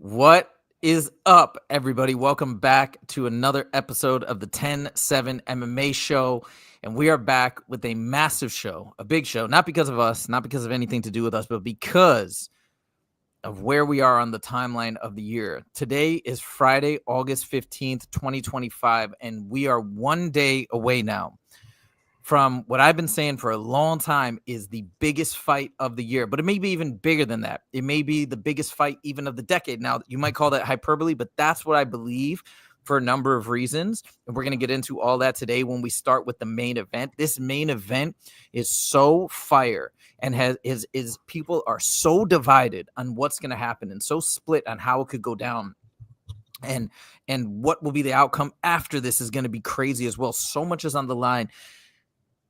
What is up, everybody? Welcome back to another episode of the 10-7 MMA show. And we are back with a massive show, a big show, not because of us, not because of anything to do with us, but because of where we are on the timeline of the year. Today is Friday, August 15th, 2025, and we are 1 day away now from what I've been saying for a long time is the biggest fight of the year, but it may be even bigger than that. It may be the biggest fight even of the decade. Now, you might call that hyperbole, but that's what I believe for a number of reasons. And we're going to get into all that today when we start with the main event. This main event is so fire and is people are so divided on what's going to happen and so split on how it could go down. And what will be the outcome after this is going to be crazy as well. So much is on the line.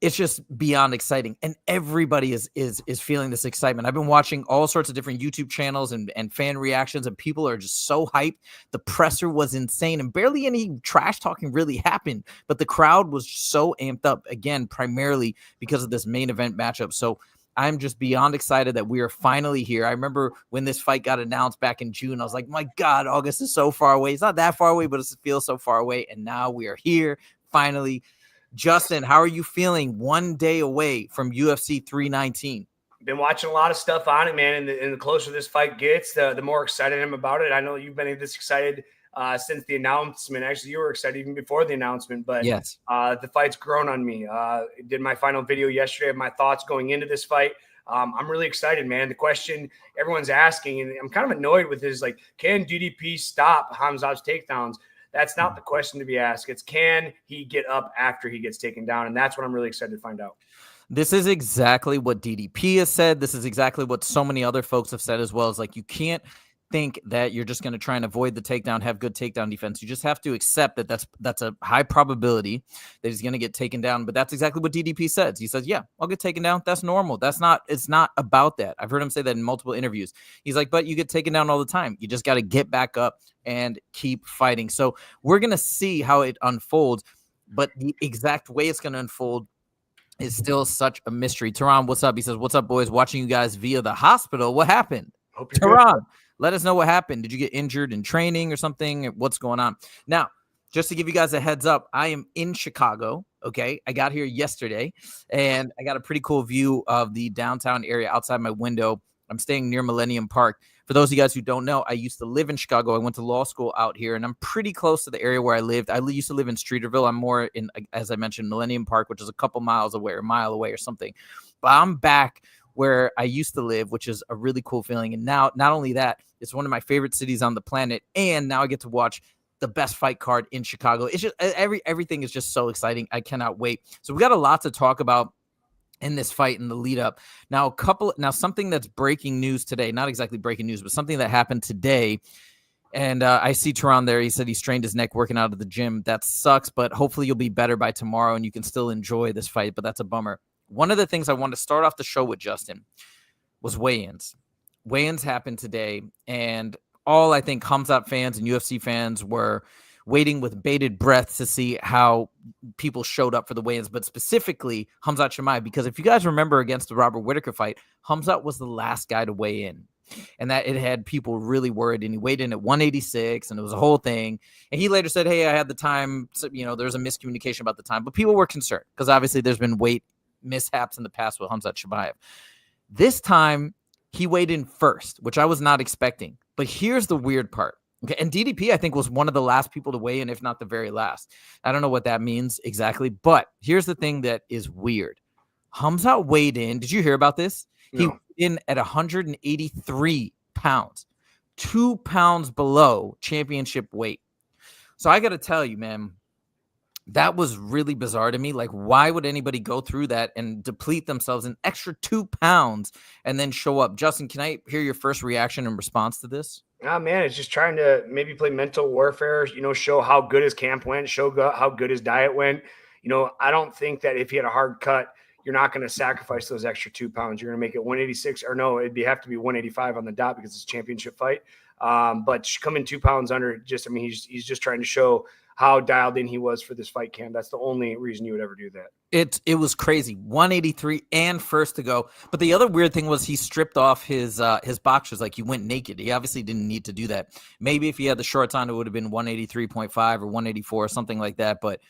It's just beyond exciting. And everybody is feeling this excitement. I've been watching all sorts of different YouTube channels and fan reactions, and people are just so hyped. The presser was insane, and barely any trash talking really happened. But the crowd was so amped up, again, primarily because of this main event matchup. So I'm just beyond excited that we are finally here. I remember when this fight got announced back in June, I was like, my God, August is so far away. It's not that far away, but it feels so far away. And now we are here, finally. Justin, how are you feeling 1 day away from UFC 319? Been watching a lot of stuff on it, man, and the closer this fight gets, the more excited I'm about it. I know you've been this excited since the announcement. Actually, you were excited even before the announcement, but yes, the fight's grown on me. Did my final video yesterday of my thoughts going into this fight. I'm really excited, man. The question everyone's asking, and I'm kind of annoyed with is like, can DDP stop Khamzat's takedowns? That's not the question to be asked. It's can he get up after he gets taken down? And that's what I'm really excited to find out. This is exactly what DDP has said. This is exactly what so many other folks have said as well. Is like, you can't think that you're just going to try and avoid the takedown, have good takedown defense. You just have to accept that that's a high probability that he's going to get taken down. But that's exactly what DDP says. He says, yeah, I'll get taken down. That's normal. It's not about that. I've heard him say that in multiple interviews. He's like, but you get taken down all the time. You just got to get back up and keep fighting. So we're going to see how it unfolds, but the exact way it's going to unfold is still such a mystery. Tehran, what's up? He says, what's up, boys? Watching you guys via the hospital. What happened? Tehran, let us know what happened. Did you get injured in training or something? What's going on? Now, just to give you guys a heads up, I am in Chicago. Okay. I got here yesterday and I got a pretty cool view of the downtown area outside my window. I'm staying near Millennium Park. For those of you guys who don't know, I used to live in Chicago. I went to law school out here, and I'm pretty close to the area where I lived. I used to live in Streeterville. I'm more in, as I mentioned, Millennium Park, which is a couple miles away or a mile away or something. But I'm back where I used to live, which is a really cool feeling. And now, not only that, it's one of my favorite cities on the planet. And now I get to watch the best fight card in Chicago. It's just everything is just so exciting. I cannot wait. So we got a lot to talk about in this fight in the lead up. Now, something that's breaking news today, not exactly breaking news, but something that happened today. And I see Tehran there. He said he strained his neck working out at the gym. That sucks, but hopefully you'll be better by tomorrow and you can still enjoy this fight, but that's a bummer. One of the things I wanted to start off the show with, Justin, was weigh-ins. Weigh-ins happened today, and all I think Khamzat fans and UFC fans were waiting with bated breath to see how people showed up for the weigh-ins, but specifically Khamzat Chimaev, because if you guys remember against the Robert Whittaker fight, Khamzat was the last guy to weigh in, and that it had people really worried, and he weighed in at 186, and it was a whole thing, and he later said, hey, I had the time, so, there's a miscommunication about the time, but people were concerned, because obviously there's been weight mishaps in the past with Khamzat Chimaev. This time, he weighed in first, which I was not expecting, but here's the weird part. Okay, and DDP, I think, was one of the last people to weigh in, if not the very last. I don't know what that means exactly, but here's the thing that is weird. Khamzat weighed in. Did you hear about this? No. He weighed in at 183 pounds, 2 pounds below championship weight. So I got to tell you, man, that was really bizarre to me. Like, why would anybody go through that and deplete themselves an extra 2 pounds and then show up? Justin, can I hear your first reaction in response to this? Oh, man, it's just trying to maybe play mental warfare, show how good his camp went, show how good his diet went. I don't think that if he had a hard cut, you're not going to sacrifice those extra 2 pounds. You're going to make it 186, or no, have to be 185 on the dot because it's a championship fight. But coming 2 pounds under, he's just trying to show how dialed in he was for this fight, Cam. That's the only reason you would ever do that. It was crazy. 183 and first to go. But the other weird thing was he stripped off his boxers. Like, he went naked. He obviously didn't need to do that. Maybe if he had the shorts on, it would have been 183.5 or 184 or something like that. But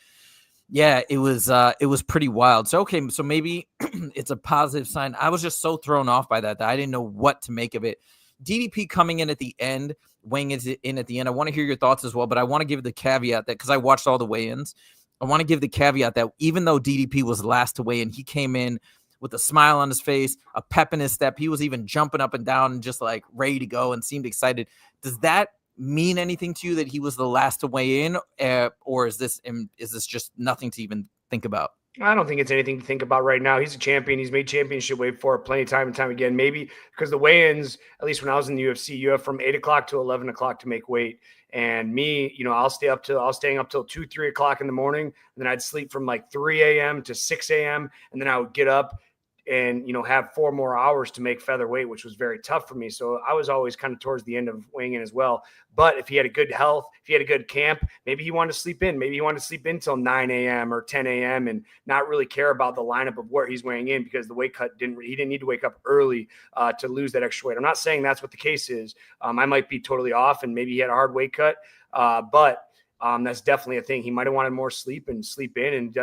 yeah, it was pretty wild. So, okay, so maybe it's a positive sign. I was just so thrown off by that I didn't know what to make of it. DDP coming in at the end, weighing in at the end. I want to hear your thoughts as well, but I want to give the caveat that, because I watched all the weigh-ins, I want to give the caveat that even though DDP was last to weigh in, he came in with a smile on his face, a pep in his step. He was even jumping up and down and just like ready to go and seemed excited. Does that mean anything to you that he was the last to weigh in, or is this just nothing to even think about? I don't think it's anything to think about right now. He's a champion. He's made championship weight for it plenty of time and time again. Maybe because the weigh-ins, at least when I was in the UFC, you have from 8 o'clock to 11 o'clock to make weight. And me, I was staying up till 2, 3 o'clock in the morning. And then I'd sleep from like 3 a.m. to 6 a.m. And then I would get up and, have 4 more hours to make featherweight, which was very tough for me. So I was always kind of towards the end of weighing in as well. But if he had a good health, if he had a good camp, maybe he wanted to sleep in. Maybe he wanted to sleep in till 9 a.m. or 10 a.m. and not really care about the lineup of where he's weighing in, because the weight cut he didn't need to wake up early to lose that extra weight. I'm not saying that's what the case is. I might be totally off, and maybe he had a hard weight cut. But that's definitely a thing. He might have wanted more sleep and sleep in. And,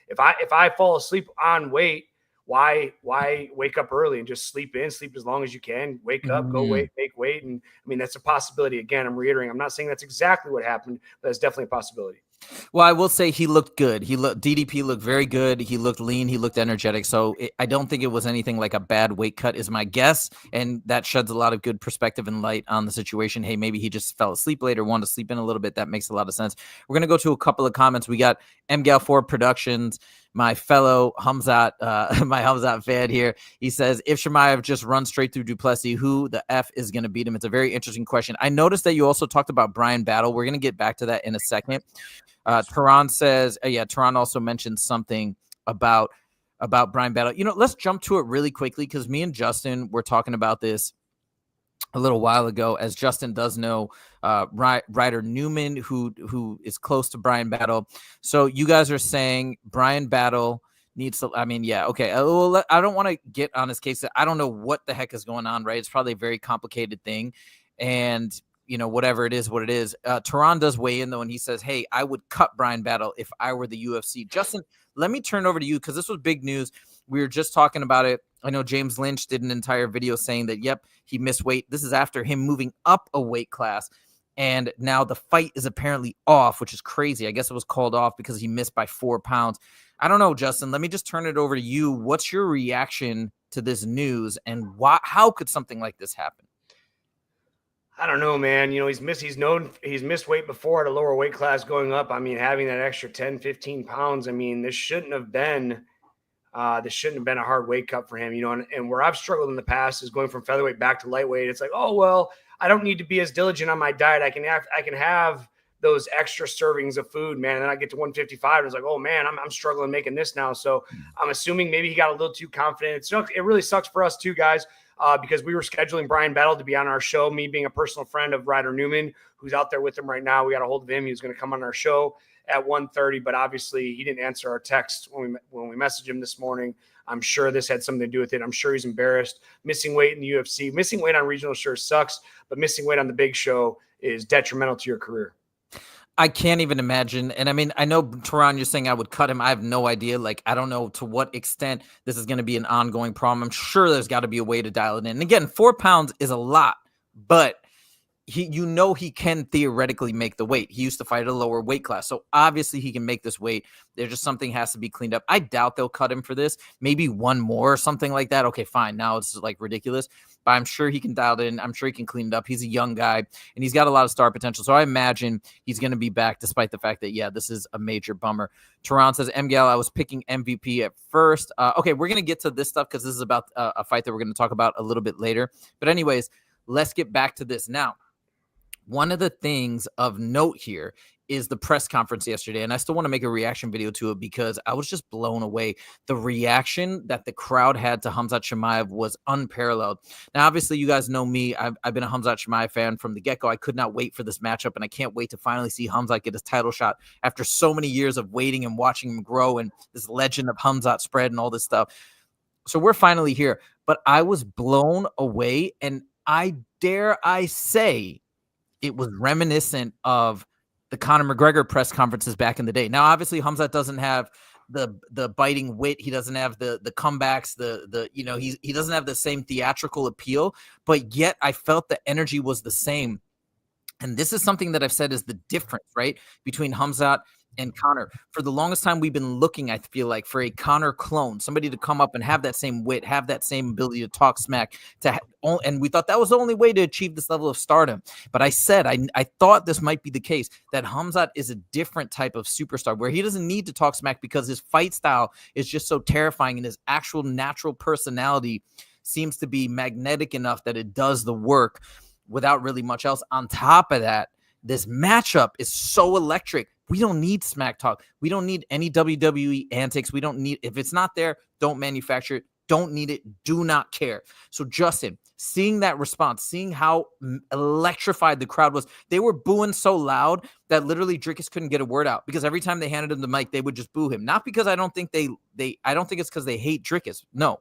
if I fall asleep on weight, why wake up early and just sleep as long as you can, wake up, go make weight. And that's a possibility. Again, I'm reiterating, I'm not saying that's exactly what happened, but that's definitely a possibility. Well, I will say he looked good. DDP looked very good. He looked lean. He looked energetic. So I don't think it was anything like a bad weight cut is my guess. And that sheds a lot of good perspective and light on the situation. Hey, maybe he just fell asleep late or wanted to sleep in a little bit. That makes a lot of sense. We're going to go to a couple of comments. We got MGal4 Productions, my fellow Khamzat, my Khamzat fan here. He says, if Chimaev just runs straight through Duplessis, who the F is going to beat him? It's a very interesting question. I noticed that you also talked about Brian Battle. We're going to get back to that in a second. Tehran says, Tehran also mentioned something about Brian Battle. Let's jump to it really quickly, because me and Justin were talking about this a little while ago. As Justin does know, Ryder Newman, who is close to Brian Battle. So you guys are saying Brian Battle needs to, okay. Well, I don't want to get on his case. I don't know what the heck is going on, right? It's probably a very complicated thing. And whatever it is, what it is. Tehran does weigh in, though, and he says, hey, I would cut Brian Battle if I were the UFC. Justin, let me turn over to you, because this was big news. We were just talking about it. I know James Lynch did an entire video saying that, yep, he missed weight. This is after him moving up a weight class, and now the fight is apparently off, which is crazy. I guess it was called off because he missed by 4 pounds. I don't know, Justin. Let me just turn it over to you. What's your reaction to this news, and how could something like this happen? I don't know, man. He's missed weight before at a lower weight class going up. Having that extra 10, 15 pounds, this shouldn't have been a hard weight cut for him, and where I've struggled in the past is going from featherweight back to lightweight. It's like, oh, well, I don't need to be as diligent on my diet. I can have those extra servings of food, man. And then I get to 155 and it's like, oh man, I'm struggling making this now. So I'm assuming maybe he got a little too confident. It really sucks for us too, guys. Because we were scheduling Brian Battle to be on our show, me being a personal friend of Ryder Newman, who's out there with him right now. We got a hold of him. He was going to come on our show at 1:30, but obviously he didn't answer our text when we messaged him this morning. I'm sure this had something to do with it. I'm sure he's embarrassed. Missing weight in the UFC, missing weight on regional sure sucks, but missing weight on the big show is detrimental to your career. I can't even imagine. And I know, Tehran, you're saying I would cut him. I have no idea. Like, I don't know to what extent this is going to be an ongoing problem. I'm sure there's got to be a way to dial it in. And again, 4 pounds is a lot, but he can theoretically make the weight. He used to fight at a lower weight class. So obviously he can make this weight. There's just something has to be cleaned up. I doubt they'll cut him for this. Maybe one more or something like that. Okay, fine. Now it's like ridiculous, but I'm sure he can dial it in. I'm sure he can clean it up. He's a young guy and he's got a lot of star potential. So I imagine he's going to be back despite the fact that, yeah, this is a major bummer. Tehran says, MGal, I was picking MVP at first. Okay, we're going to get to this stuff because this is about a fight that we're going to talk about a little bit later. But anyways, let's get back to this now. One of the things of note here is the press conference yesterday. And I still want to make a reaction video to it because I was just blown away. The reaction that the crowd had to Khamzat Chimaev was unparalleled. Now, obviously, you guys know me. I've been a Khamzat Chimaev fan from the get-go. I could not wait for this matchup, and I can't wait to finally see Khamzat get his title shot after so many years of waiting and watching him grow and this legend of Khamzat spread and all this stuff. So we're finally here. But I was blown away, and I say it was reminiscent of the Conor McGregor press conferences back in the day. Now, obviously, Khamzat doesn't have the biting wit. He doesn't have the comebacks, he doesn't have the same theatrical appeal, but yet I felt the energy was the same. And this is something that I've said is the difference, right, between Khamzat and Conor. For the longest time, we've been looking, I feel like, for a Conor clone, somebody to come up and have that same wit, have that same ability to talk smack, and we thought that was the only way to achieve this level of stardom. But I said, I thought this might be the case, that Khamzat is a different type of superstar where he doesn't need to talk smack because his fight style is just so terrifying and his actual natural personality seems to be magnetic enough that it does the work without really much else. On top of that, this matchup is so electric. We don't need smack talk. We don't need any WWE antics. We don't need, if it's not there, don't manufacture it. Don't need it. Do not care. So Justin, seeing that response, seeing how electrified the crowd was, they were booing so loud that literally Drickus couldn't get a word out because every time they handed him the mic, they would just boo him. Not because I don't think I don't think it's because they hate Drickus. No,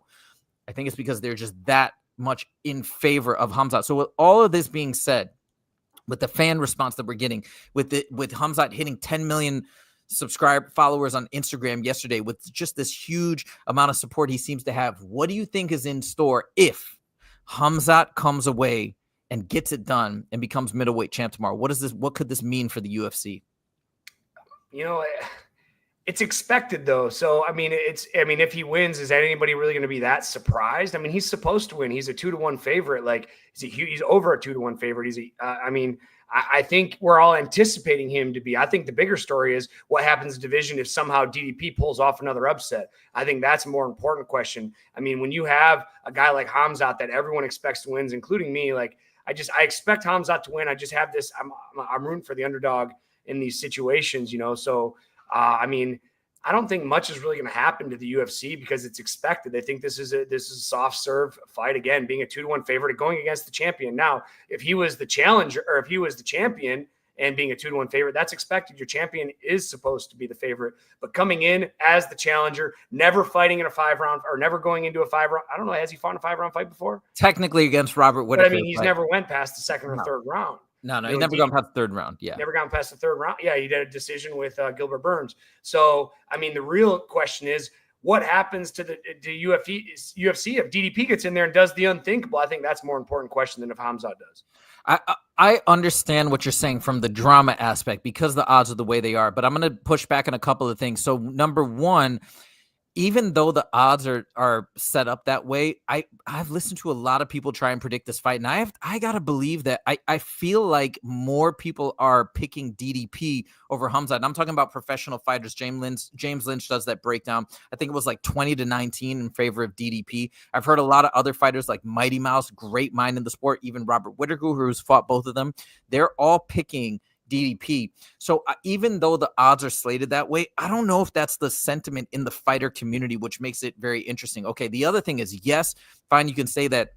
I think it's because they're just that much in favor of Khamzat. So with all of this being said, with the fan response that we're getting, with Khamzat hitting 10 million followers on Instagram yesterday, with just this huge amount of support he seems to have, what do you think is in store if Khamzat comes away and gets it done and becomes middleweight champ tomorrow? What could this mean for the UFC? It's expected though. So, if he wins, is anybody really going to be that surprised? I mean, he's supposed to win. He's a 2-1 favorite. Like he's over a 2-1 favorite. I think we're all anticipating him to be. I think the bigger story is what happens in the division if somehow DDP pulls off another upset. I think that's a more important question. I mean, when you have a guy like Khamzat that everyone expects to win, including me, like I expect Khamzat to win. I just have this. I'm rooting for the underdog in these situations, So. I don't think much is really going to happen to the UFC because it's expected. They think this is a soft serve fight again, being a 2-1 favorite going against the champion. Now, if he was the challenger or if he was the champion and being a 2-1 favorite, that's expected. Your champion is supposed to be the favorite, but coming in as the challenger, never fighting in a 5-round or never going into a 5-round. I don't know. Has he fought in a 5-round fight before? Technically against Robert Whittaker. But he's never went past the second or third round. No, he never gone past the third round. Yeah. Never gone past the third round. Yeah, he did a decision with Gilbert Burns. So, the real question is what happens to the UFC if DDP gets in there and does the unthinkable? I think that's a more important question than if Khamzat does. I understand what you're saying from the drama aspect because the odds are the way they are, but I'm going to push back on a couple of things. So, number one, even though the odds are set up that way, I've listened to a lot of people try and predict this fight, and I gotta believe that I feel like more people are picking DDP over Khamzat. And I'm talking about professional fighters. James Lynch does that breakdown. I think it was like 20-19 in favor of DDP. I've heard a lot of other fighters like Mighty Mouse, great mind in the sport, even Robert Whittaker, who's fought both of them. They're all picking DDP. So even though the odds are slated that way, I don't know if that's the sentiment in the fighter community, which makes it very interesting. Okay, the other thing is, yes, fine, you can say that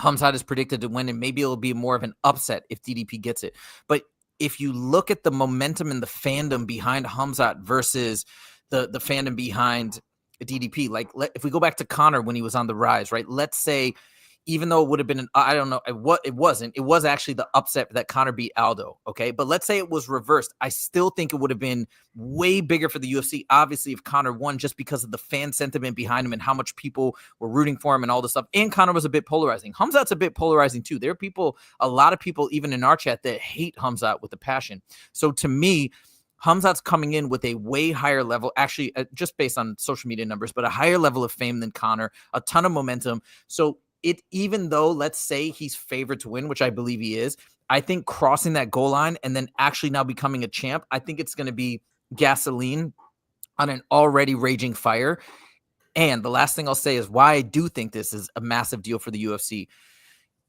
Khamzat is predicted to win, and maybe it'll be more of an upset if DDP gets it. But if you look at the momentum and the fandom behind Khamzat versus the fandom behind DDP, like if we go back to Conor when he was on the rise, right? Let's say, even though it would have been I don't know what it wasn't. It was actually the upset that Conor beat Aldo. Okay. But let's say it was reversed. I still think it would have been way bigger for the UFC, obviously, if Conor won, just because of the fan sentiment behind him and how much people were rooting for him and all this stuff. And Conor was a bit polarizing. Khamzat's a bit polarizing too. There are a lot of people, even in our chat, that hate Khamzat with a passion. So to me, Khamzat's coming in with a way higher level, actually, just based on social media numbers, but a higher level of fame than Conor, a ton of momentum. So even though, let's say he's favored to win, which I believe he is, I think crossing that goal line and then actually now becoming a champ, I think it's going to be gasoline on an already raging fire. And the last thing I'll say is why I do think this is a massive deal for the UFC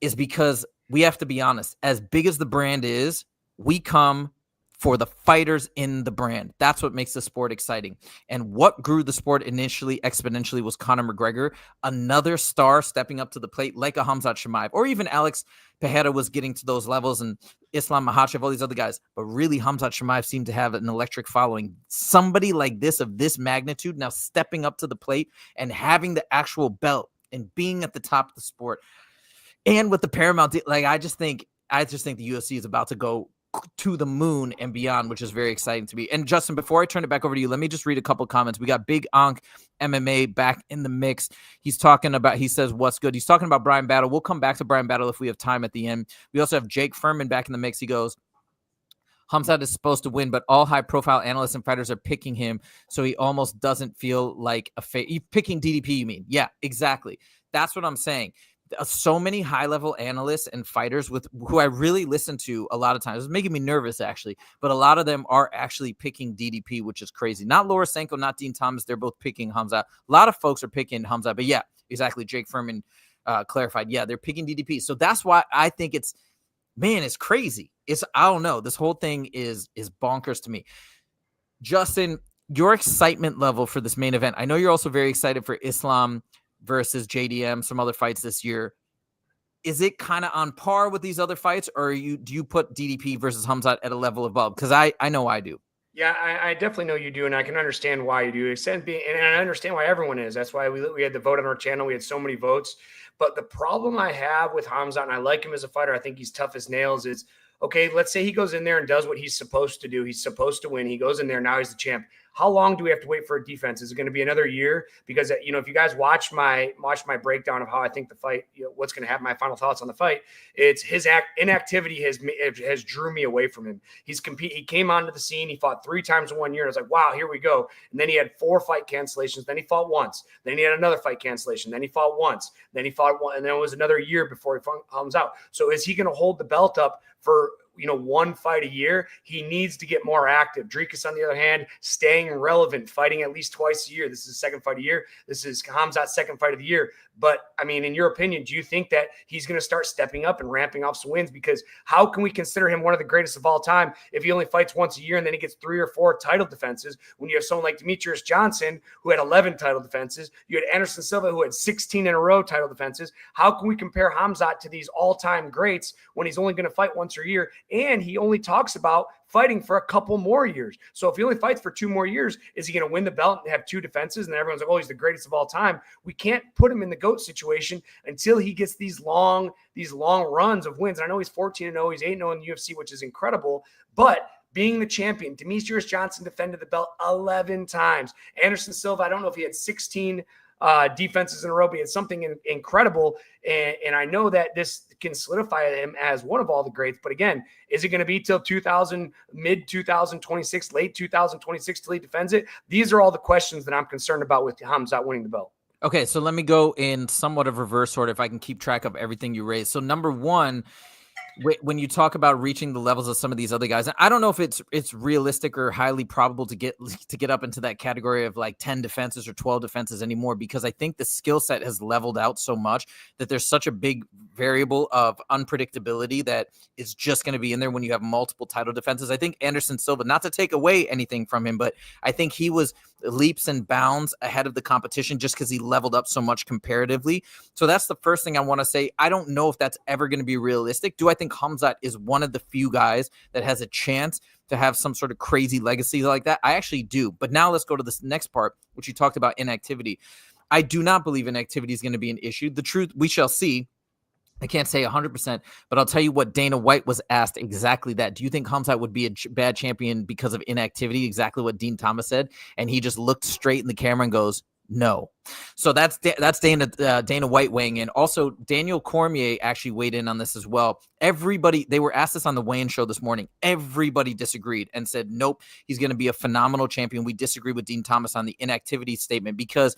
is because we have to be honest. As big as the brand is, we come for the fighters in the brand. That's what makes the sport exciting. And what grew the sport initially exponentially was Conor McGregor, another star stepping up to the plate like a Khamzat Chimaev, or even Alex Pereira was getting to those levels, and Islam Makhachev, all these other guys. But really, Khamzat Chimaev seemed to have an electric following. Somebody like this, of this magnitude, now stepping up to the plate and having the actual belt and being at the top of the sport. And with the Paramount, like I just think the UFC is about to go to the moon and beyond, which is very exciting to me. And Justin, before I turn it back over to you, let me just read a couple comments. We got Big Ankh MMA back in the mix. He says, what's good? He's talking about Brian Battle. We'll come back to Brian Battle if we have time at the end. We also have Jake Furman back in the mix. He goes, Khamzat is supposed to win, but all high-profile analysts and fighters are picking him, so he almost doesn't feel like a picking DDP, you mean? Yeah, exactly. That's what I'm saying. So many high-level analysts and fighters who I really listen to a lot of times. It's making me nervous, actually. But a lot of them are actually picking DDP, which is crazy. Not Laura Sanko, not Dean Thomas. They're both picking Khamzat. A lot of folks are picking Khamzat. But yeah, exactly. Jake Furman clarified. Yeah, they're picking DDP. So that's why I think it's crazy. I don't know. This whole thing is bonkers to me. Justin, your excitement level for this main event. I know you're also very excited for Islam versus JDM, some other fights this year. Is it kind of on par with these other fights, or do you put DDP versus Khamzat at a level above? Because I know I do. Yeah, I definitely know you do, and I can understand why you do. And I understand why everyone is. That's why we had the vote on our channel. We had so many votes. But the problem I have with Khamzat, and I like him as a fighter, I think he's tough as nails, is, okay, let's say he goes in there and does what he's supposed to do. He's supposed to win. He goes in there. Now he's the champ. How long do we have to wait for a defense? Is it going to be another year? Because, if you guys watch my breakdown of how I think the fight, what's going to happen, my final thoughts on the fight, it's his inactivity has drew me away from him. He came onto the scene. He fought 3 times in 1 year. And I was like, wow, here we go. And then he had 4 fight cancellations. Then he fought once. Then he had another fight cancellation. Then he fought once. Then he fought one. And then it was another year before he comes out. So is he going to hold the belt up for one fight a year? He needs to get more active. Dricus, on the other hand, staying relevant, fighting at least twice a year. This is his 2nd fight a year. This is Khamzat's 2nd fight of the year. But, in your opinion, do you think that he's going to start stepping up and ramping up some wins? Because how can we consider him one of the greatest of all time if he only fights once a year and then he gets 3 or 4 title defenses, when you have someone like Demetrius Johnson, who had 11 title defenses? You had Anderson Silva, who had 16 in a row title defenses. How can we compare Khamzat to these all-time greats when he's only going to fight once a year? And he only talks about fighting for a couple more years. So if he only fights for 2 more years, is he going to win the belt and have 2 defenses? And then everyone's like, oh, he's the greatest of all time. We can't put him in the GOAT situation until he gets these long runs of wins. And I know he's 14-0, he's 8-0 in the UFC, which is incredible. But being the champion, Demetrius Johnson defended the belt 11 times. Anderson Silva, I don't know if he had 16 defenses in a row, but he had something incredible. And I know that this can solidify him as one of all the greats. But again, is it going to be till mid 2026, late 2026 till he defends it? These are all the questions that I'm concerned about with Khamzat winning the belt. Okay, so let me go in somewhat of reverse order if I can keep track of everything you raised. So number one, when you talk about reaching the levels of some of these other guys, I don't know if it's realistic or highly probable to get up into that category of like 10 defenses or 12 defenses anymore, because I think the skill set has leveled out so much that there's such a big variable of unpredictability that is just going to be in there when you have multiple title defenses. I think Anderson Silva, not to take away anything from him, but I think he was leaps and bounds ahead of the competition just because he leveled up so much comparatively. So that's the first thing I want to say. I don't know if that's ever going to be realistic. Do I think Khamzat is one of the few guys that has a chance to have some sort of crazy legacy like that? I actually do. But now let's go to this next part, which you talked about, inactivity. I do not believe inactivity is going to be an issue. The truth, we shall see. I can't say 100%, but I'll tell you what, Dana White was asked exactly that. Do you think Khamzat would be a bad champion because of inactivity? Exactly what Dean Thomas said. And he just looked straight in the camera and goes, no. So that's Dana White weighing in. Also, Daniel Cormier actually weighed in on this as well. They were asked this on the weigh-in show this morning. Everybody disagreed and said, nope, he's going to be a phenomenal champion. We disagree with Dean Thomas on the inactivity statement, because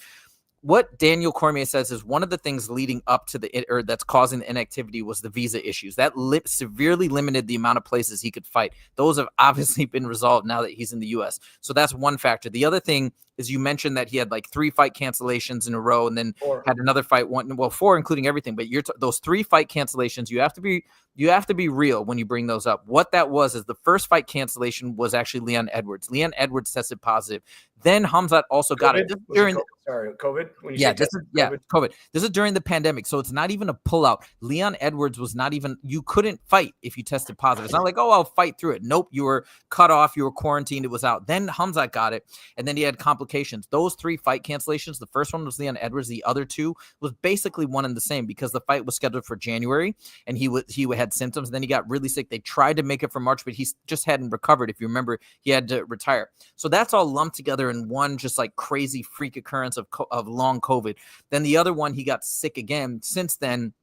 what Daniel Cormier says is one of the things leading up to that's causing the inactivity was the visa issues. That severely limited the amount of places he could fight. Those have obviously been resolved now that he's in the U.S. So that's one factor. The other thing is you mentioned that he had like 3 fight cancellations in a row and then 4. had another fight, 4, including everything. But those 3 fight cancellations, you have to be real when you bring those up. What that was is the first fight cancellation was actually Leon Edwards. Leon Edwards tested positive. Then Khamzat also got it during COVID. When you COVID. This is during the pandemic, so it's not even a pullout. Leon Edwards was not even. You couldn't fight if you tested positive. It's not like, oh, I'll fight through it. Nope, you were cut off. You were quarantined. It was out. Then Khamzat got it, and then he had complications. Those 3 fight cancellations. The first one was Leon Edwards. The other 2 was basically one and the same because the fight was scheduled for January, and he had symptoms. Then he got really sick. They tried to make it for March, but he just hadn't recovered. If you remember, he had to retire. So that's all lumped together in one just like crazy freak occurrence of long COVID. Then the other one, he got sick again. Since then,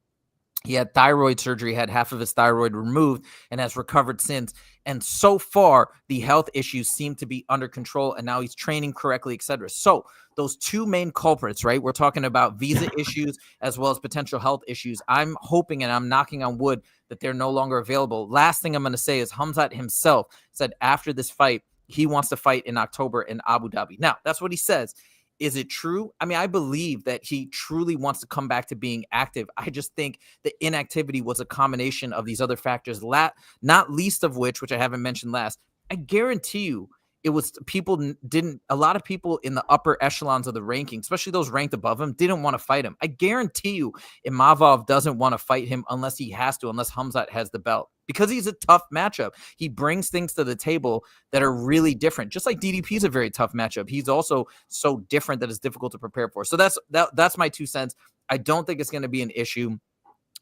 he had thyroid surgery, had half of his thyroid removed, and has recovered since. And so far, the health issues seem to be under control, and now he's training correctly, etc. So those 2 main culprits, right? We're talking about visa issues as well as potential health issues. I'm hoping and I'm knocking on wood that they're no longer available. Last thing I'm going to say is Khamzat himself said after this fight, he wants to fight in October in Abu Dhabi. Now, that's what he says. Is it true? I mean, I believe that he truly wants to come back to being active. I just think the inactivity was a combination of these other factors, not least of which I haven't mentioned last. I guarantee you it was a lot of people in the upper echelons of the ranking, especially those ranked above him, didn't want to fight him. I guarantee you Imavov doesn't want to fight him unless he has to, unless Khamzat has the belt. Because he's a tough matchup. He brings things to the table that are really different. Just like DDP is a very tough matchup. He's also so different that it's difficult to prepare for. So that's my 2 cents. I don't think it's going to be an issue.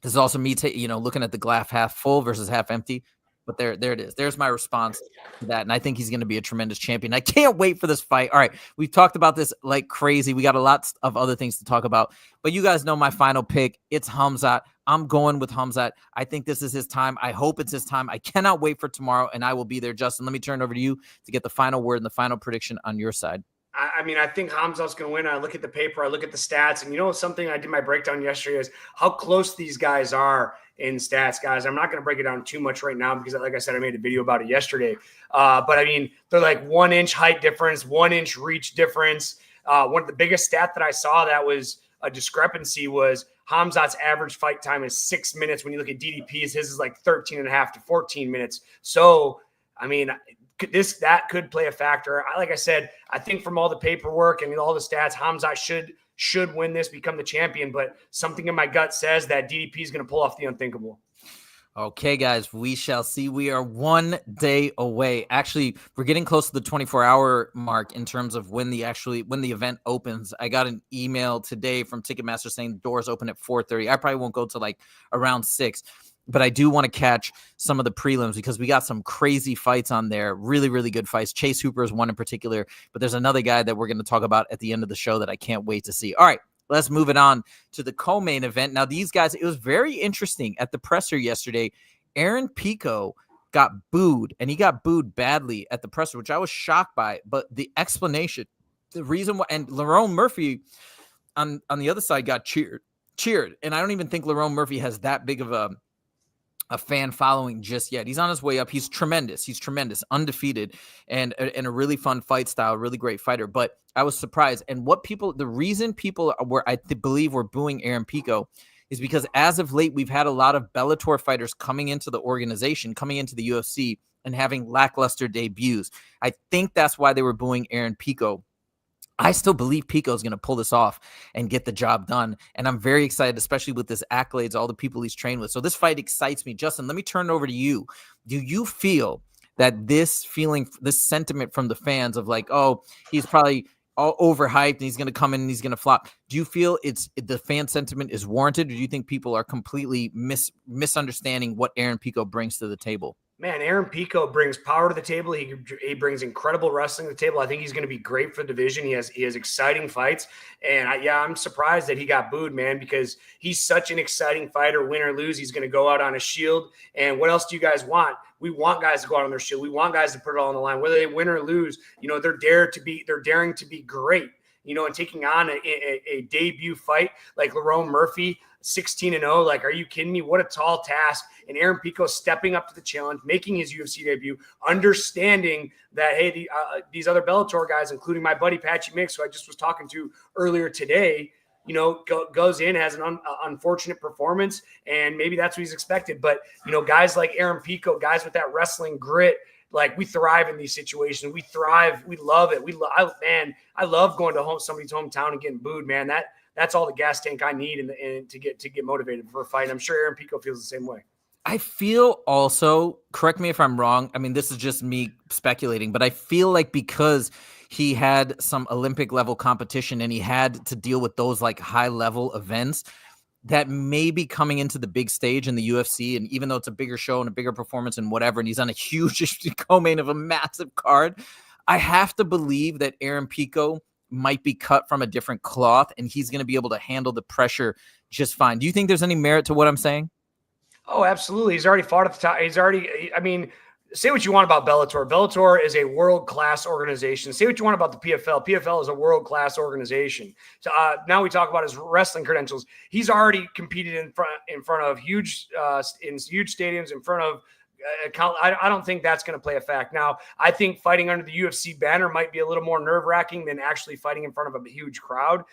This is also me looking at the glass half full versus half empty. But there it is. There's my response to that. And I think he's going to be a tremendous champion. I can't wait for this fight. All right. We've talked about this like crazy. We got a lot of other things to talk about. But you guys know my final pick. It's Khamzat. I'm going with Khamzat. I think this is his time. I hope it's his time. I cannot wait for tomorrow, and I will be there. Justin, let me turn it over to you to get the final word and the final prediction on your side. I mean, I think Khamzat's going to win. I look at the paper, I look at the stats, and something I did my breakdown yesterday is how close these guys are in stats, guys. I'm not going to break it down too much right now because, like I said, I made a video about it yesterday. But I mean, they're like 1 inch height difference, 1 inch reach difference. One of the biggest stat that I saw that was a discrepancy was Khamzat's average fight time is 6 minutes. When you look at DDP's, his is like 13 and a half to 14 minutes. So, I mean, that could play a factor. Like I said, I think from all the paperwork and all the stats, Khamzat should win this, become the champion. But something in my gut says that DDP is going to pull off the unthinkable. Okay, guys, we shall see. We are 1 day away. Actually, we're getting close to the 24-hour mark in terms of when the event opens. I got an email today from Ticketmaster saying the doors open at 4:30. I probably won't go to like around 6. But I do want to catch some of the prelims because we got some crazy fights on there. Really, really good fights. Chase Hooper is one in particular, but there's another guy that we're going to talk about at the end of the show that I can't wait to see. All right, let's move it on to the co-main event. Now, these guys, it was very interesting at the presser yesterday. Aaron Pico got booed, and he got booed badly at the presser, which I was shocked by. But the explanation, the reason why, and Lerone Murphy on the other side got cheered. And I don't even think Lerone Murphy has that big of a fan following just yet. He's on his way up. He's tremendous, undefeated, and a really fun fight style, really great fighter. But I was surprised. And the reason people believe were booing Aaron Pico is because as of late, we've had a lot of Bellator fighters coming into the organization, coming into the UFC and having lackluster debuts. I think that's why they were booing Aaron Pico. I still believe Pico is going to pull this off and get the job done. And I'm very excited, especially with his accolades, all the people he's trained with. So this fight excites me. Justin, let me turn it over to you. Do you feel that this sentiment from the fans of like, oh, he's probably all overhyped and he's going to come in and he's going to flop. Do you feel the fan sentiment is warranted? Or do you think people are completely misunderstanding what Aaron Pico brings to the table? Man, Aaron Pico brings power to the table. He brings incredible wrestling to the table. I think he's going to be great for the division. He has exciting fights. And I'm surprised that he got booed, man, because he's such an exciting fighter. Win or lose, he's going to go out on a shield. And what else do you guys want? We want guys to go out on their shield. We want guys to put it all on the line. Whether they win or lose, they're daring to be great. And taking on a debut fight like Lerone Murphy, 16-0. Like, are you kidding me? What a tall task. And Aaron Pico stepping up to the challenge, making his UFC debut, understanding that, hey, these other Bellator guys, including my buddy Patchy Mix, who I just was talking to earlier today, goes in, has an unfortunate performance, and maybe that's what he's expected. But, guys like Aaron Pico, guys with that wrestling grit, like, we thrive in these situations. We thrive. We love it. I love going to somebody's hometown and getting booed, man. That's all the gas tank I need to get motivated for a fight. I'm sure Aaron Pico feels the same way. I feel also, correct me if I'm wrong, I mean, this is just me speculating, but I feel like because he had some Olympic level competition and he had to deal with those like high level events, that maybe coming into the big stage in the UFC, and even though it's a bigger show and a bigger performance and whatever, and he's on a huge co-main of a massive card, I have to believe that Aaron Pico might be cut from a different cloth and he's going to be able to handle the pressure just fine. Do you think there's any merit to what I'm saying? Oh, absolutely. He's already fought at the top. Say what you want about Bellator. Bellator is a world-class organization. Say what you want about the PFL. PFL is a world-class organization. So now we talk about his wrestling credentials. He's already competed in front of huge stadiums, in front of I don't think that's going to play a fact. Now, I think fighting under the UFC banner might be a little more nerve-wracking than actually fighting in front of a huge crowd,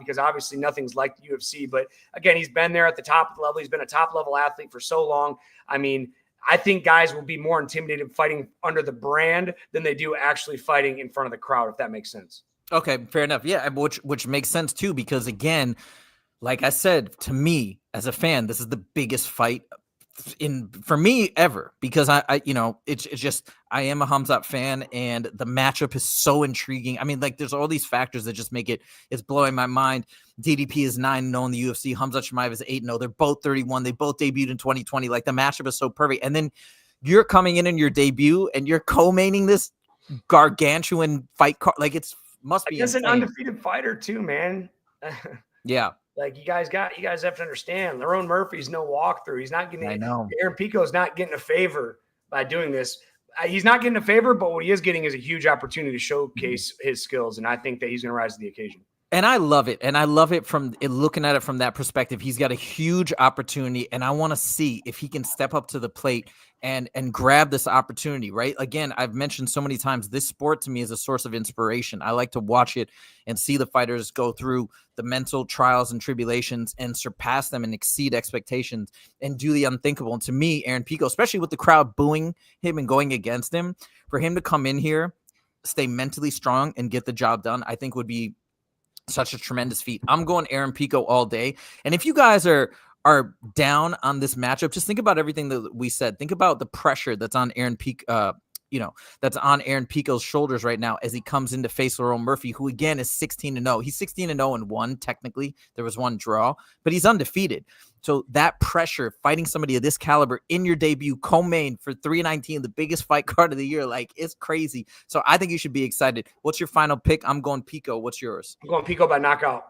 because obviously nothing's like the UFC. But again, he's been there at the top of the level. He's been a top-level athlete for so long. I mean, I think guys will be more intimidated fighting under the brand than they do actually fighting in front of the crowd, if that makes sense. Okay, fair enough. Yeah, which makes sense too, because again, like I said, to me as a fan, this is the biggest fight for me ever, because it's just, I am a Khamzat fan and the matchup is so intriguing. I mean, like, there's all these factors that just make it's blowing my mind. DDP is 9-0 in the UFC. Khamzat Chimaev is 8-0. They're both 31. They both debuted in 2020. Like, the matchup is so perfect. And then you're coming in your debut and you're co-maining this gargantuan fight card. Like, must be an undefeated fighter too, man. Yeah. Like, you guys have to understand, Lerone Murphy's no walkthrough. He's not getting. I know. Aaron Pico's not getting a favor by doing this. He's not getting a favor, but what he is getting is a huge opportunity to showcase his skills, and I think that he's going to rise to the occasion. And I love it. And I love it from looking at it from that perspective. He's got a huge opportunity, and I want to see if he can step up to the plate and grab this opportunity, right? Again, I've mentioned so many times, this sport to me is a source of inspiration. I like to watch it and see the fighters go through the mental trials and tribulations and surpass them and exceed expectations and do the unthinkable. And to me, Aaron Pico, especially with the crowd booing him and going against him, for him to come in here, stay mentally strong and get the job done, I think would be such a tremendous feat. I'm going Aaron Pico all day. And if you guys are down on this matchup, just think about everything that we said. Think about the pressure that's on Aaron Pico, that's on Aaron Pico's shoulders right now as he comes in to face Lerone Murphy, who again is 16-0. He's 16-0 and 1 technically. There was one draw, but he's undefeated. So that pressure, fighting somebody of this caliber in your debut, co-main for 319, the biggest fight card of the year, like, it's crazy. So I think you should be excited. What's your final pick? I'm going Pico. What's yours? I'm going Pico by knockout.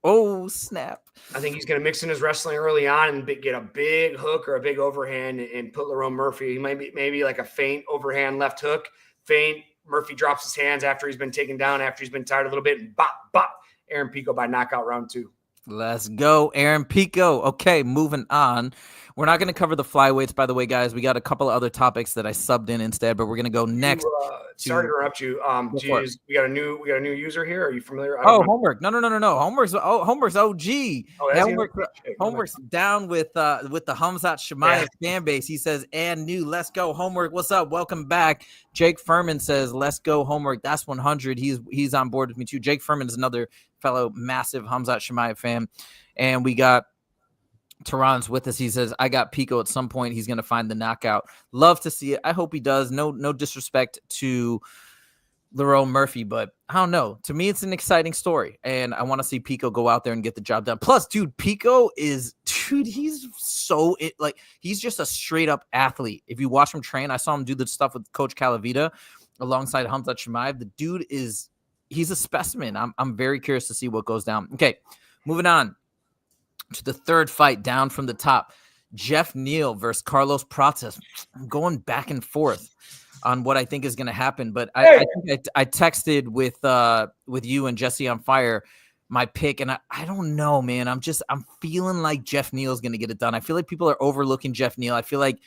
Oh, snap. I think he's going to mix in his wrestling early on and get a big hook or a big overhand and put Lerone Murphy. He might be maybe like a feint overhand left hook. Feint. Murphy drops his hands after he's been taken down, after he's been tired a little bit, and bop, bop. Aaron Pico by knockout round 2. Let's go, Aaron Pico. Okay, moving on. We're not going to cover the flyweights, by the way, guys. We got a couple of other topics that I subbed in instead, but we're going to go next. Sorry to interrupt you. We got a new user here. Are you familiar? Homework. No. Homework's OG. Homework's down with the Khamzat Chimaev fan base. He says, and new. Let's go, Homework. What's up? Welcome back. Jake Furman says, let's go, Homework. That's 100. He's on board with me too. Jake Furman is another fellow massive Khamzat Chimaev fan. And we got Tehran's with us. He says, I got Pico at some point. He's going to find the knockout. Love to see it. I hope he does. No disrespect to Lerone Murphy, but I don't know. To me, it's an exciting story, and I want to see Pico go out there and get the job done. Plus, Pico is he's so he's just a straight up athlete. If you watch him train, I saw him do the stuff with Coach Calavita alongside Khamzat Chimaev. The dude he's a specimen. I'm very curious to see what goes down. Okay, moving on to the third fight down from the top. Jeff Neal versus Carlos Prates. I'm going back and forth on what I think is going to happen, but I texted with you and Jesse on Fire. my pick. And I don't know, man. I'm feeling like Jeff Neal's going to get it done. I feel like people are overlooking Jeff Neal. I feel like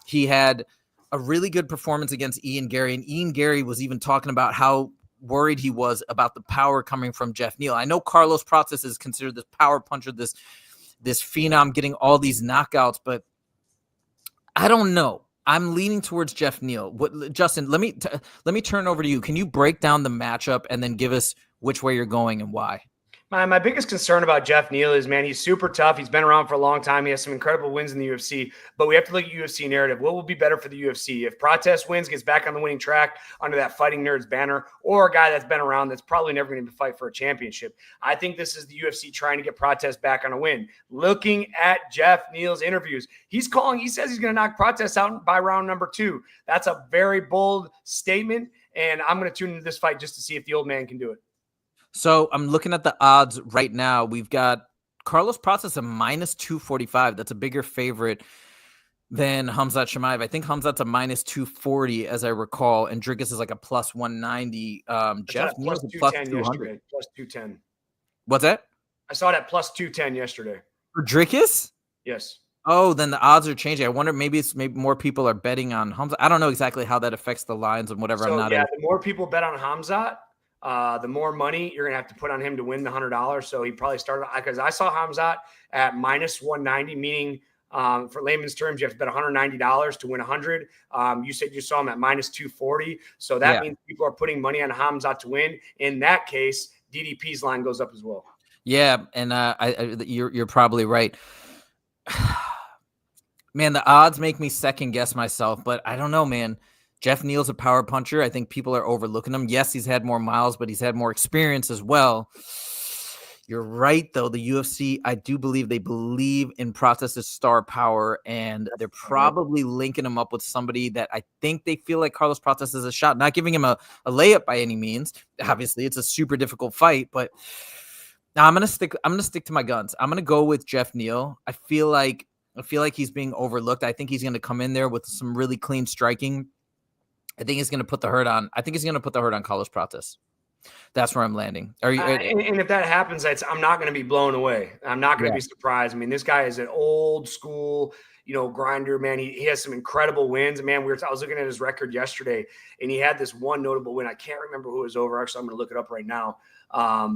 he had a really good performance against Ian Gary. And Ian Gary was even talking about how worried he was about the power coming from Jeff Neal. I know Carlos Prates is considered this power puncher, this phenom getting all these knockouts, but I don't know. I'm leaning towards Jeff Neal. Justin, let me turn over to you. Can you break down the matchup and then give us which way you're going and why? My biggest concern about Jeff Neal is, man, he's super tough. He's been around for a long time. He has some incredible wins in the UFC, but we have to look at UFC narrative. What will be better for the UFC? If Prates wins, gets back on the winning track under that Fighting Nerds banner, or a guy that's been around that's probably never going to fight for a championship? I think this is the UFC trying to get Prates back on a win. Looking at Jeff Neal's interviews, he says he's going to knock Prates out by round number 2. That's a very bold statement, and I'm going to tune into this fight just to see if the old man can do it. So I'm looking at the odds right now. We've got Carlos Prates a minus 245. That's a bigger favorite than Khamzat Chimaev. I think Khamzat's a minus 240, as I recall, and Dricus is like a plus 190. Jeff Neal's a plus 200. Plus 210. What's that? I saw it at plus 210 yesterday. For Dricus? Yes. Oh, then the odds are changing. I wonder, maybe more people are betting on Khamzat. I don't know exactly how that affects the lines and whatever. So, the more people bet on Khamzat, the more money you're going to have to put on him to win the $100. So he probably started, because I saw Khamzat at minus 190, meaning for layman's terms, you have to bet $190 to win 100. You said you saw him at minus 240. So that means people are putting money on Khamzat to win. In that case, DDP's line goes up as well. Yeah. And you're probably right. Man, the odds make me second guess myself, but I don't know, man. Jeff Neal's a power puncher. I think people are overlooking him. Yes, he's had more miles, but he's had more experience as well. You're right, though. The UFC, I do believe they believe in Prates' star power, and they're probably linking him up with somebody that I think they feel like Carlos Prates is a shot. Not giving him a layup by any means. Obviously, it's a super difficult fight, but now I'm gonna stick to my guns. I'm gonna go with Jeff Neal. I feel like he's being overlooked. I think he's gonna come in there with some really clean striking. I think he's going to put the hurt on. I think he's going to put the hurt on Carlos Prates. That's where I'm landing. Are you? And if that happens, I'm not going to be blown away. I'm not going to be surprised. I mean, this guy is an old school, grinder, man. He has some incredible wins. Man, I was looking at his record yesterday, and he had this one notable win. I can't remember who it was over. Actually, I'm going to look it up right now.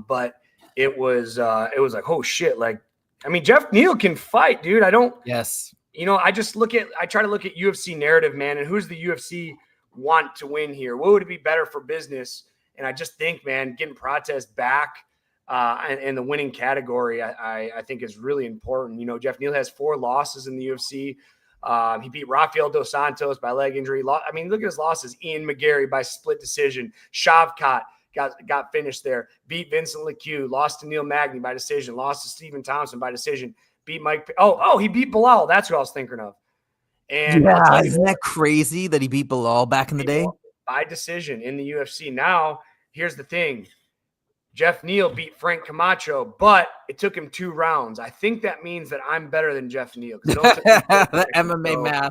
But it was like, oh shit! Like, I mean, Jeff Neal can fight, dude. Yes. I try to look at UFC narrative, man, and who's the UFC want to win here? What would it be better for business? And I just think, man, getting Prates back in the winning category, I think is really important. Jeff Neal has 4 losses in the UFC. He beat Rafael Dos Santos by leg injury. I mean, look at his losses. Ian McGarry by split decision. Shavkat got finished there. Beat Vincent Leque. Lost to Neil Magny by decision. Lost to Stephen Thompson by decision. Beat Mike. He beat Bilal. That's who I was thinking of. And isn't that crazy that he beat Bilal back in the day? By decision in the UFC. Now, here's the thing. Jeff Neal beat Frank Camacho, but it took him 2 rounds. I think that means that I'm better than Jeff Neal. The MMA math.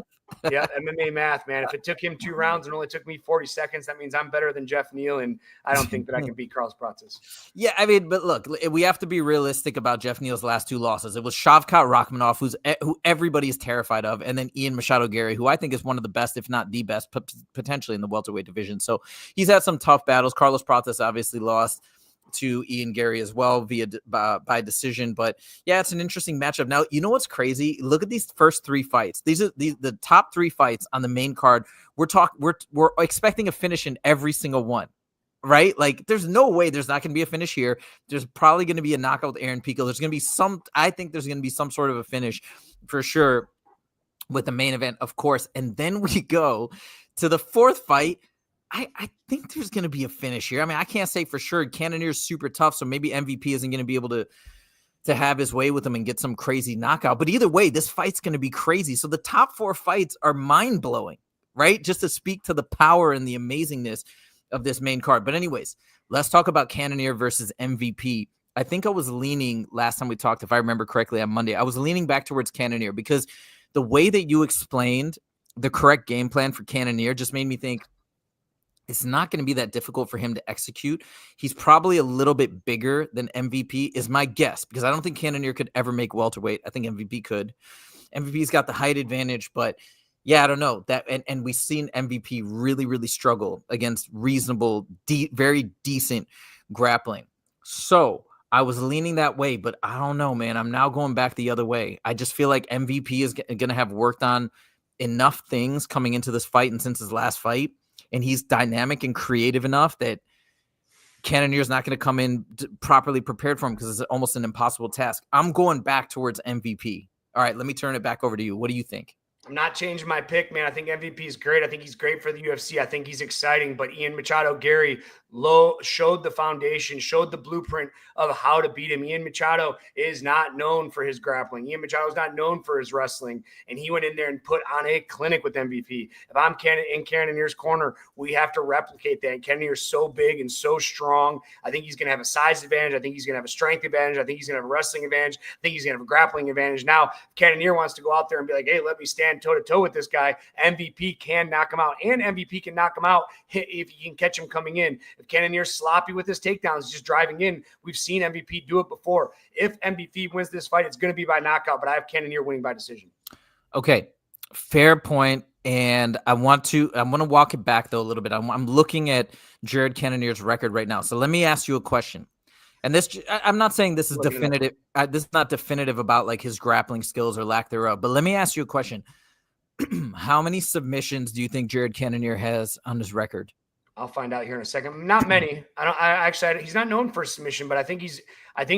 Yeah, MMA math, man. If it took him 2 rounds and only took me 40 seconds, that means I'm better than Jeff Neal, and I don't think that I can beat Carlos Prates. Yeah, I mean, but look, we have to be realistic about Jeff Neal's last 2 losses. It was Shavkat Rakhmonov, who everybody is terrified of, and then Ian Machado Gary, who I think is one of the best, if not the best, potentially in the welterweight division. So he's had some tough battles. Carlos Prates obviously lost to Ian Gary as well by decision. But yeah, it's an interesting matchup. Now, you know what's crazy? Look at these first 3 fights. These are the top 3 fights on the main card. We're expecting a finish in every single one, right? Like, there's no way there's not going to be a finish here. There's probably going to be a knockout with Aaron Pico. There's going to be I think there's going to be some sort of a finish for sure with the main event, of course. And then we go to the 4th fight. I think there's going to be a finish here. I mean, I can't say for sure. Cannonier is super tough, so maybe MVP isn't going to be able to have his way with him and get some crazy knockout. But either way, this fight's going to be crazy. So the top 4 fights are mind-blowing, right? Just to speak to the power and the amazingness of this main card. But anyways, let's talk about Cannonier versus MVP. I think I was leaning last time we talked, if I remember correctly, on Monday. I was leaning back towards Cannonier because the way that you explained the correct game plan for Cannonier just made me think, It's not going to be that difficult for him to execute. He's probably a little bit bigger than MVP is my guess, because I don't think Cannonier could ever make welterweight. I think MVP could. MVP's got the height advantage, but yeah, I don't know that. And we've seen MVP really, really struggle against reasonable, very decent grappling. So I was leaning that way, but I don't know, man. I'm now going back the other way. I just feel like MVP is going to have worked on enough things coming into this fight and since his last fight, and he's dynamic and creative enough that Cannonier is not going to come in properly prepared for him, because it's almost an impossible task. I'm going back towards MVP. All right, let me turn it back over to you. What do you think? I'm not changing my pick, man. I think MVP is great. I think he's great for the UFC. I think he's exciting. But Ian Machado, Gary Lowe showed the foundation, showed the blueprint of how to beat him. Ian Machado is not known for his grappling. Ian Machado is not known for his wrestling. And he went in there and put on a clinic with MVP. If I'm in Cannonier's corner, we have to replicate that. Cannonier's so big and so strong. I think he's going to have a size advantage. I think he's going to have a strength advantage. I think he's going to have a wrestling advantage. I think he's going to have a grappling advantage. Now, if Cannonier wants to go out there and be like, hey, let me stand toe-to-toe with this guy, MVP can knock him out. And MVP can knock him out if you can catch him coming in. If Cannonier's sloppy with his takedowns, just driving in, we've seen MVP do it before. If MVP wins this fight, it's going to be by knockout, but I have Cannonier winning by decision. Okay, fair point. And I want to walk it back, though, a little bit. I'm looking at Jared Cannonier's record right now. So let me ask you a question. And this, I'm not saying this is definitive. This is not definitive about like his grappling skills or lack thereof. But let me ask you a question. How many submissions do you think Jared Cannonier has on his record? I'll find out here in a second. Not many. He's not known for submission, but I think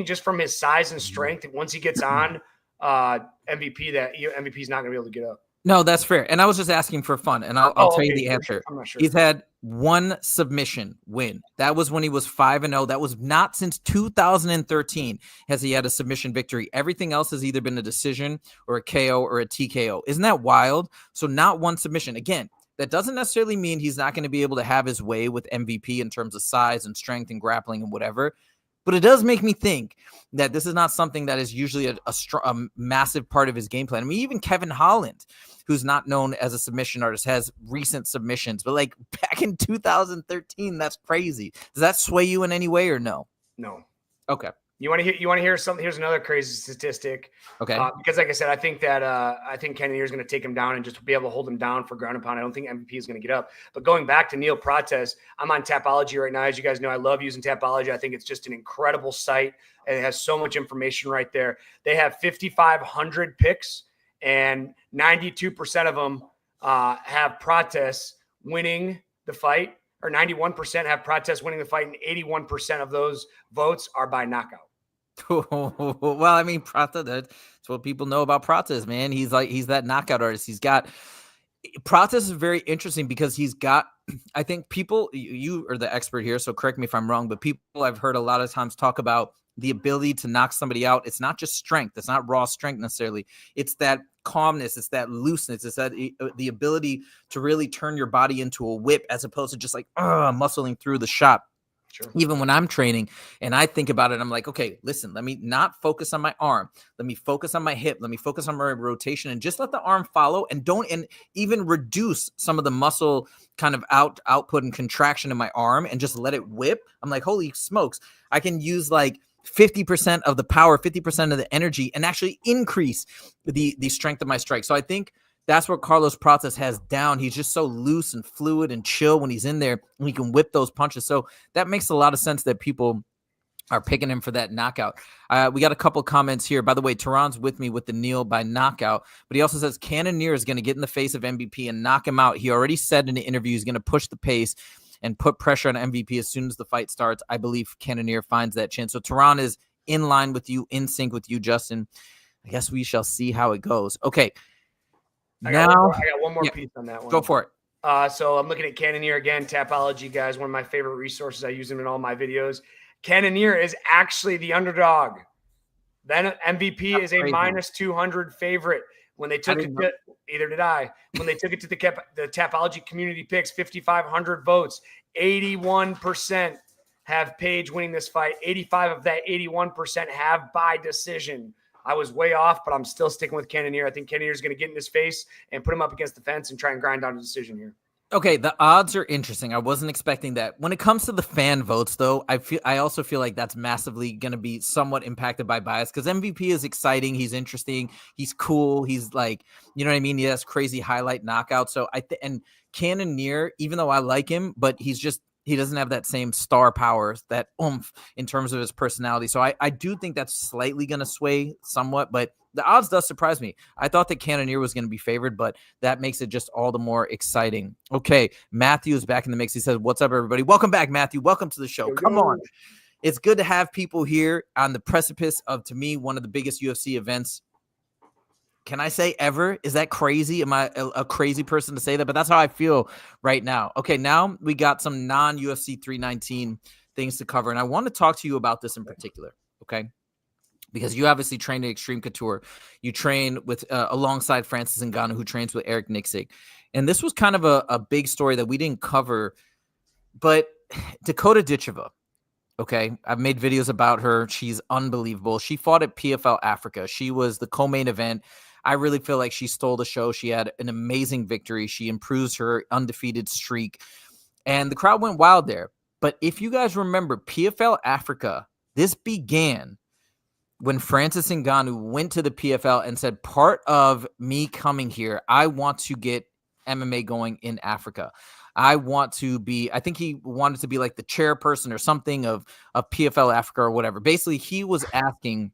just from his size and strength, once he gets on MVP, that MVP is not going to be able to get up. No, that's fair. And I was just asking for fun, and I'll tell you the answer. I'm not sure. He's had one submission win. That was when he was 5-0. That was not since 2013 has he had a submission victory. Everything else has either been a decision or a KO or a TKO. Isn't that wild? So not one submission. Again, that doesn't necessarily mean he's not going to be able to have his way with MVP in terms of size and strength and grappling and whatever. But it does make me think that this is not something that is usually a massive part of his game plan. I mean, even Kevin Holland, who's not known as a submission artist, has recent submissions. But like back in 2013, that's crazy. Does that sway you in any way or no? No. Okay. You want to hear something? Here's another crazy statistic. Okay. Because like I said, I think Cannonier is going to take him down and just be able to hold him down for ground and pound. I don't think MVP is going to get up. But going back to Neal Prates, I'm on Tapology right now. As you guys know, I love using Tapology. I think it's just an incredible site. It has so much information right there. They have 5,500 picks, and 92% of them have Prates winning the fight, or 91% have Prates winning the fight, and 81% of those votes are by knockout. Well, I mean, Prates, that's what people know about Prates, man. He's that knockout artist. Prates is very interesting because he's got, I think people, you are the expert here, so correct me if I'm wrong, but people I've heard a lot of times talk about the ability to knock somebody out. It's not just strength. It's not raw strength necessarily. It's that calmness. It's that looseness. It's that the ability to really turn your body into a whip as opposed to just like muscling through the shot. Sure. Even when I'm training and I think about it, I'm like, okay, listen, let me not focus on my arm. Let me focus on my hip. Let me focus on my rotation and just let the arm follow and even reduce some of the muscle kind of output and contraction in my arm and just let it whip. I'm like, holy smokes, I can use like 50% of the power, 50% of the energy, and actually increase the strength of my strike. So I think that's what Carlos Prates has down. He's just so loose and fluid and chill when he's in there, and he can whip those punches. So that makes a lot of sense that people are picking him for that knockout. We got a couple comments here. By the way, Tehran's with me with the Neal by knockout, but he also says Cannonier is going to get in the face of MVP and knock him out. He already said in the interview he's going to push the pace and put pressure on MVP as soon as the fight starts. I believe Cannonier finds that chance. So Tehran is in line with you, in sync with you, Justin. I guess we shall see how it goes. Okay. I got one more piece on that one. Go for it. So I'm looking at Cannonier again. Tapology, guys, one of my favorite resources. I use them in all my videos. Cannonier is actually the underdog. Then MVP is a minus 200 favorite. When they took it to, either did I. When they took it to the Tapology community picks, 5,500 votes, 81% have Page winning this fight. 85 of that 81% have by decision. I was way off, but I'm still sticking with Cannonier. I think Cannonier is going to get in his face and put him up against the fence and try and grind out a decision here. Okay, the odds are interesting. I wasn't expecting that. When it comes to the fan votes, though, I also feel like that's massively going to be somewhat impacted by bias because MVP is exciting. He's interesting. He's cool. He's like, you know what I mean? He has crazy highlight knockout. So and Cannonier, even though I like him, but he doesn't have that same star power, that oomph in terms of his personality. So I do think that's slightly going to sway somewhat, but the odds does surprise me. I thought that Cannonier was going to be favored, but that makes it just all the more exciting. Okay, Matthew is back in the mix. He says, "What's up, everybody? Welcome back, Matthew. Welcome to the show. Come on. It's good to have people here on the precipice of, to me, one of the biggest UFC events. Can I say ever? Is that crazy? Am I a crazy person to say that? But that's how I feel right now. Okay, now we got some non-UFC 319 things to cover, and I want to talk to you about this in particular, okay? Because you obviously train at Extreme Couture. You train with alongside Francis Ngannou, who trains with Eric Nixick. And this was kind of a big story that we didn't cover. But Dakota Ditcheva, okay, I've made videos about her. She's unbelievable. She fought at PFL Africa. She was the co-main event. I really feel like she stole the show. She had an amazing victory. She improves her undefeated streak. And the crowd went wild there. But if you guys remember, PFL Africa, this began when Francis Ngannou went to the PFL and said, part of me coming here, I want to get MMA going in Africa. I think he wanted to be like the chairperson or something of PFL Africa or whatever. Basically, he was asking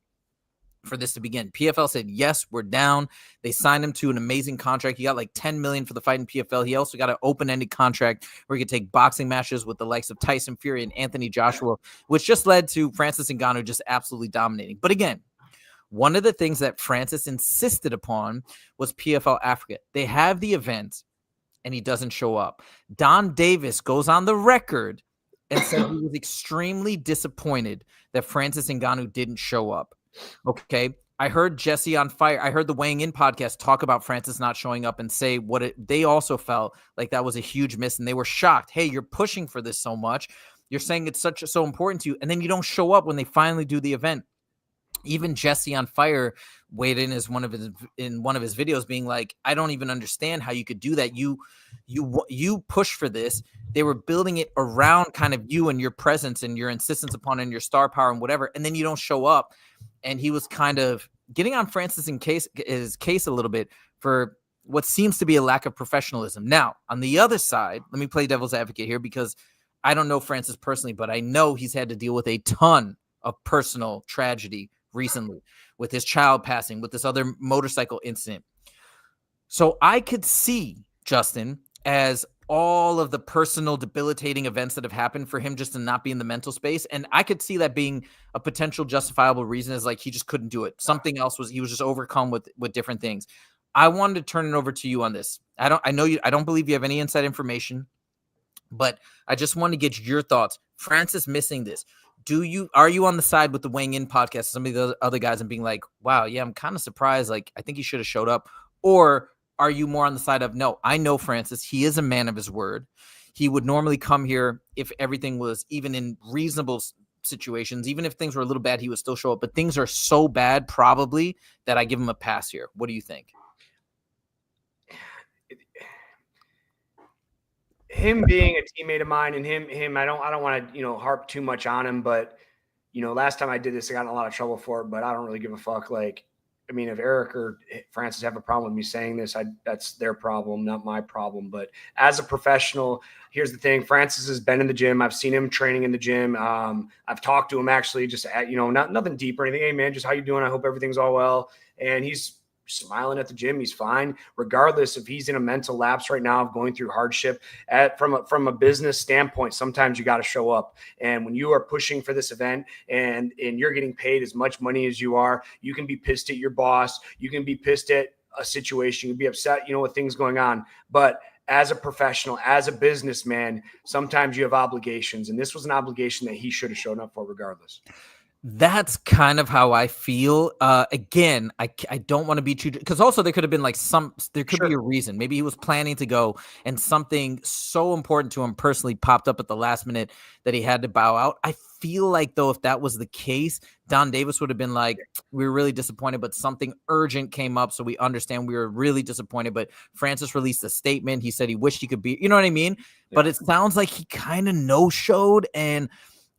for this to begin. PFL said, yes, we're down. They signed him to an amazing contract. He got like $10 million for the fight in PFL. He also got an open-ended contract where he could take boxing matches with the likes of Tyson Fury and Anthony Joshua, which just led to Francis Ngannou just absolutely dominating. But again, one of the things that Francis insisted upon was PFL Africa. They have the event, and he doesn't show up. Don Davis goes on the record and said he was extremely disappointed that Francis Ngannou didn't show up. Okay, I heard Jesse on Fire. I heard the Weighing In podcast talk about Francis not showing up and say they also felt like that was a huge miss, and they were shocked. Hey, you're pushing for this so much. You're saying it's so important to you, and then you don't show up when they finally do the event. Even Jesse on Fire weighed in as one of his videos, being like, I don't even understand how you could do that. You push for this. They were building it around kind of you and your presence and your insistence upon it and your star power and whatever, and then you don't show up. And he was kind of getting on Francis his case a little bit for what seems to be a lack of professionalism. Now, on the other side, let me play devil's advocate here, because I don't know Francis personally, but I know he's had to deal with a ton of personal tragedy recently, with his child passing, with this other motorcycle incident. So I could see, Justin, as all of the personal debilitating events that have happened for him just to not be in the mental space. And I could see that being a potential justifiable reason, is like he just couldn't do it. Something else he was just overcome with different things. I wanted to turn it over to you on this. I don't believe you have any inside information, but I just want to get your thoughts. Francis missing this. Are you on the side with the Weighing In podcast, some of the other guys, and being like, wow, yeah, I'm kind of surprised. Like, I think he should have showed up. Or are you more on the side of, no, I know Francis. He is a man of his word. He would normally come here if everything was even in reasonable situations. Even if things were a little bad, he would still show up. But things are so bad, probably, that I give him a pass here. What do you think? Him being a teammate of mine, and him, I don't want to, harp too much on him, but last time I did this, I got in a lot of trouble for it, but I don't really give a fuck. Like, I mean, if Eric or Francis have a problem with me saying this, that's their problem, not my problem. But as a professional, here's the thing. Francis has been in the gym. I've seen him training in the gym. I've talked to him actually, just at, nothing deep or anything. Hey man, just how you doing? I hope everything's all well. And he's smiling at the gym. He's fine, regardless if he's in a mental lapse right now of going through hardship. From a business standpoint, sometimes you got to show up. And when you are pushing for this event and you're getting paid as much money as you are, you can be pissed at your boss. You can be pissed at a situation. You can be upset, with things going on. But as a professional, as a businessman, sometimes you have obligations. And this was an obligation that he should have shown up for regardless. That's kind of how I feel. Again, I don't want to be too, because also there could have been like there could be a reason. Maybe he was planning to go and something so important to him personally popped up at the last minute that he had to bow out. I feel like, though, if that was the case, Don Davis would have been like, we were really disappointed, but something urgent came up. So we understand we were really disappointed. But Francis released a statement. He said he wished he could be, you know what I mean? Yeah. But it sounds like he kind of no-showed. And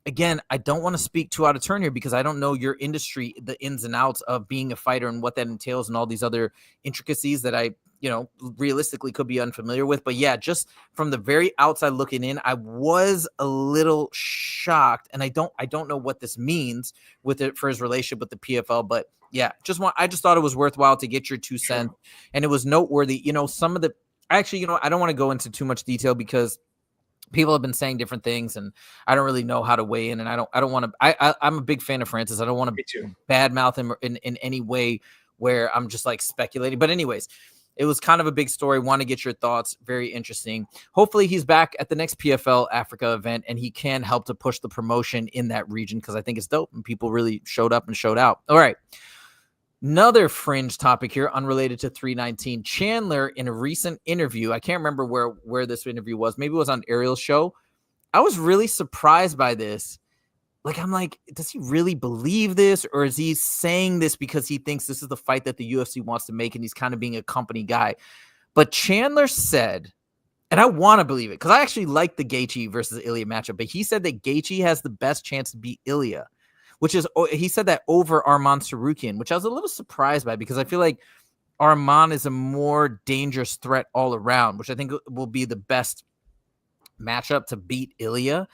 again, I don't want to speak too out of turn here because I don't know your industry, the ins and outs of being a fighter and what that entails and all these other intricacies that I, realistically could be unfamiliar with. But yeah, just from the very outside looking in, I was a little shocked, and I don't know what this means with it for his relationship with the PFL. But yeah, I just thought it was worthwhile to get your 2 cents, and it was noteworthy. Some of the actually, I don't want to go into too much detail because people have been saying different things and I don't really know how to weigh in, and I don't want to, I'm a big fan of Francis. I don't want to badmouth him in any way where I'm just like speculating, but anyways, it was kind of a big story. Want to get your thoughts. Very interesting. Hopefully he's back at the next PFL Africa event and he can help to push the promotion in that region, because I think it's dope and people really showed up and showed out. All right. Another fringe topic here, unrelated to 319. Chandler, in a recent interview, I can't remember where this interview was. Maybe it was on Ariel's show. I was really surprised by this. Like, I'm like, does he really believe this? Or is he saying this because he thinks this is the fight that the UFC wants to make and he's kind of being a company guy? But Chandler said, and I want to believe it because I actually like the Gaethje versus Ilia matchup, but he said that Gaethje has the best chance to beat Ilia, which is, he said that over Arman Sarukian, which I was a little surprised by because I feel like Arman is a more dangerous threat all around, which I think will be the best matchup to beat Ilia.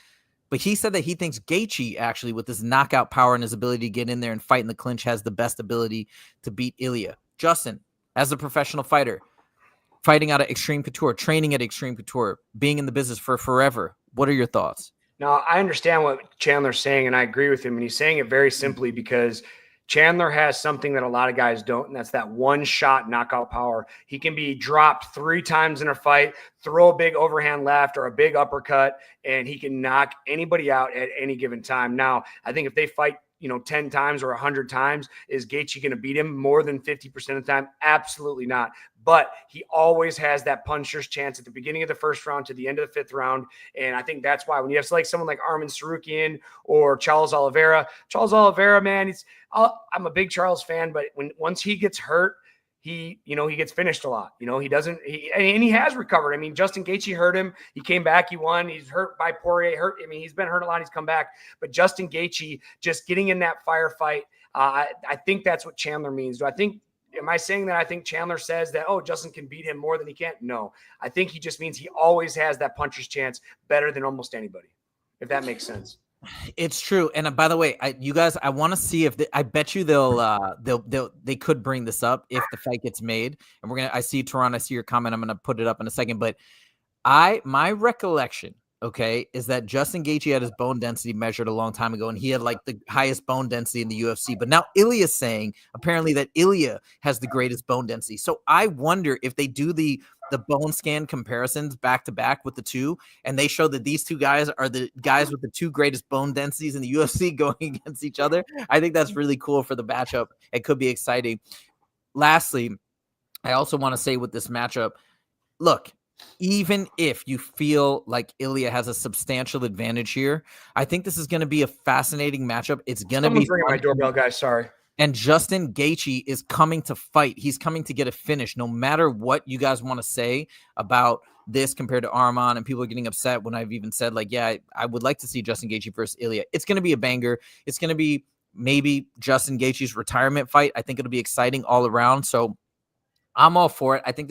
But he said that he thinks Gaethje, actually, with his knockout power and his ability to get in there and fight in the clinch, has the best ability to beat Ilia. Justin, as a professional fighter, fighting out of Extreme Couture, training at Extreme Couture, being in the business for forever, what are your thoughts? Now, I understand what Chandler's saying, and I agree with him. And he's saying it very simply because Chandler has something that a lot of guys don't, and that's that one-shot knockout power. He can be dropped 3 times in a fight, throw a big overhand left or a big uppercut, and he can knock anybody out at any given time. Now, I think if they fight 10 times or 100 times, is Gaethje going to beat him more than 50% of the time? Absolutely not. But he always has that puncher's chance at the beginning of the first round to the end of the 5th round. And I think that's why when you have like someone like Arman Sarukian or Charles Oliveira, man, I'm a big Charles fan, but once he gets hurt, he gets finished a lot. He has recovered. I mean, Justin Gaethje hurt him. He came back. He won. He's hurt by Poirier. He's been hurt a lot. He's come back. But Justin Gaethje just getting in that firefight, I think that's what Chandler means. Am I saying that I think Chandler says that, Justin can beat him more than he can? No. I think he just means he always has that puncher's chance better than almost anybody, if that makes sense. It's true. And by the way, I want to see if I bet you they could bring this up if the fight gets made. And I see Tehran, I see your comment. I'm going to put it up in a second, but my recollection, okay, is that Justin Gaethje had his bone density measured a long time ago, and he had like the highest bone density in the UFC. But now Ilia is saying apparently that Ilia has the greatest bone density. So I wonder if they do the bone scan comparisons back to back with the two, and they show that these two guys are the guys with the 2 greatest bone densities in the UFC going against each other. I think that's really cool for the matchup. It could be exciting. Lastly, I also want to say with this matchup, look, even if you feel like Ilia has a substantial advantage here, I think this is going to be a fascinating matchup. It's going to be bringing my doorbell, guys. Sorry. And Justin Gaethje is coming to fight. He's coming to get a finish, no matter what you guys want to say about this compared to Arman. And people are getting upset when I've even said, like, yeah, I would like to see Justin Gaethje versus Ilia. It's going to be a banger. It's going to be maybe Justin Gaethje's retirement fight. I think it'll be exciting all around. So I'm all for it. I think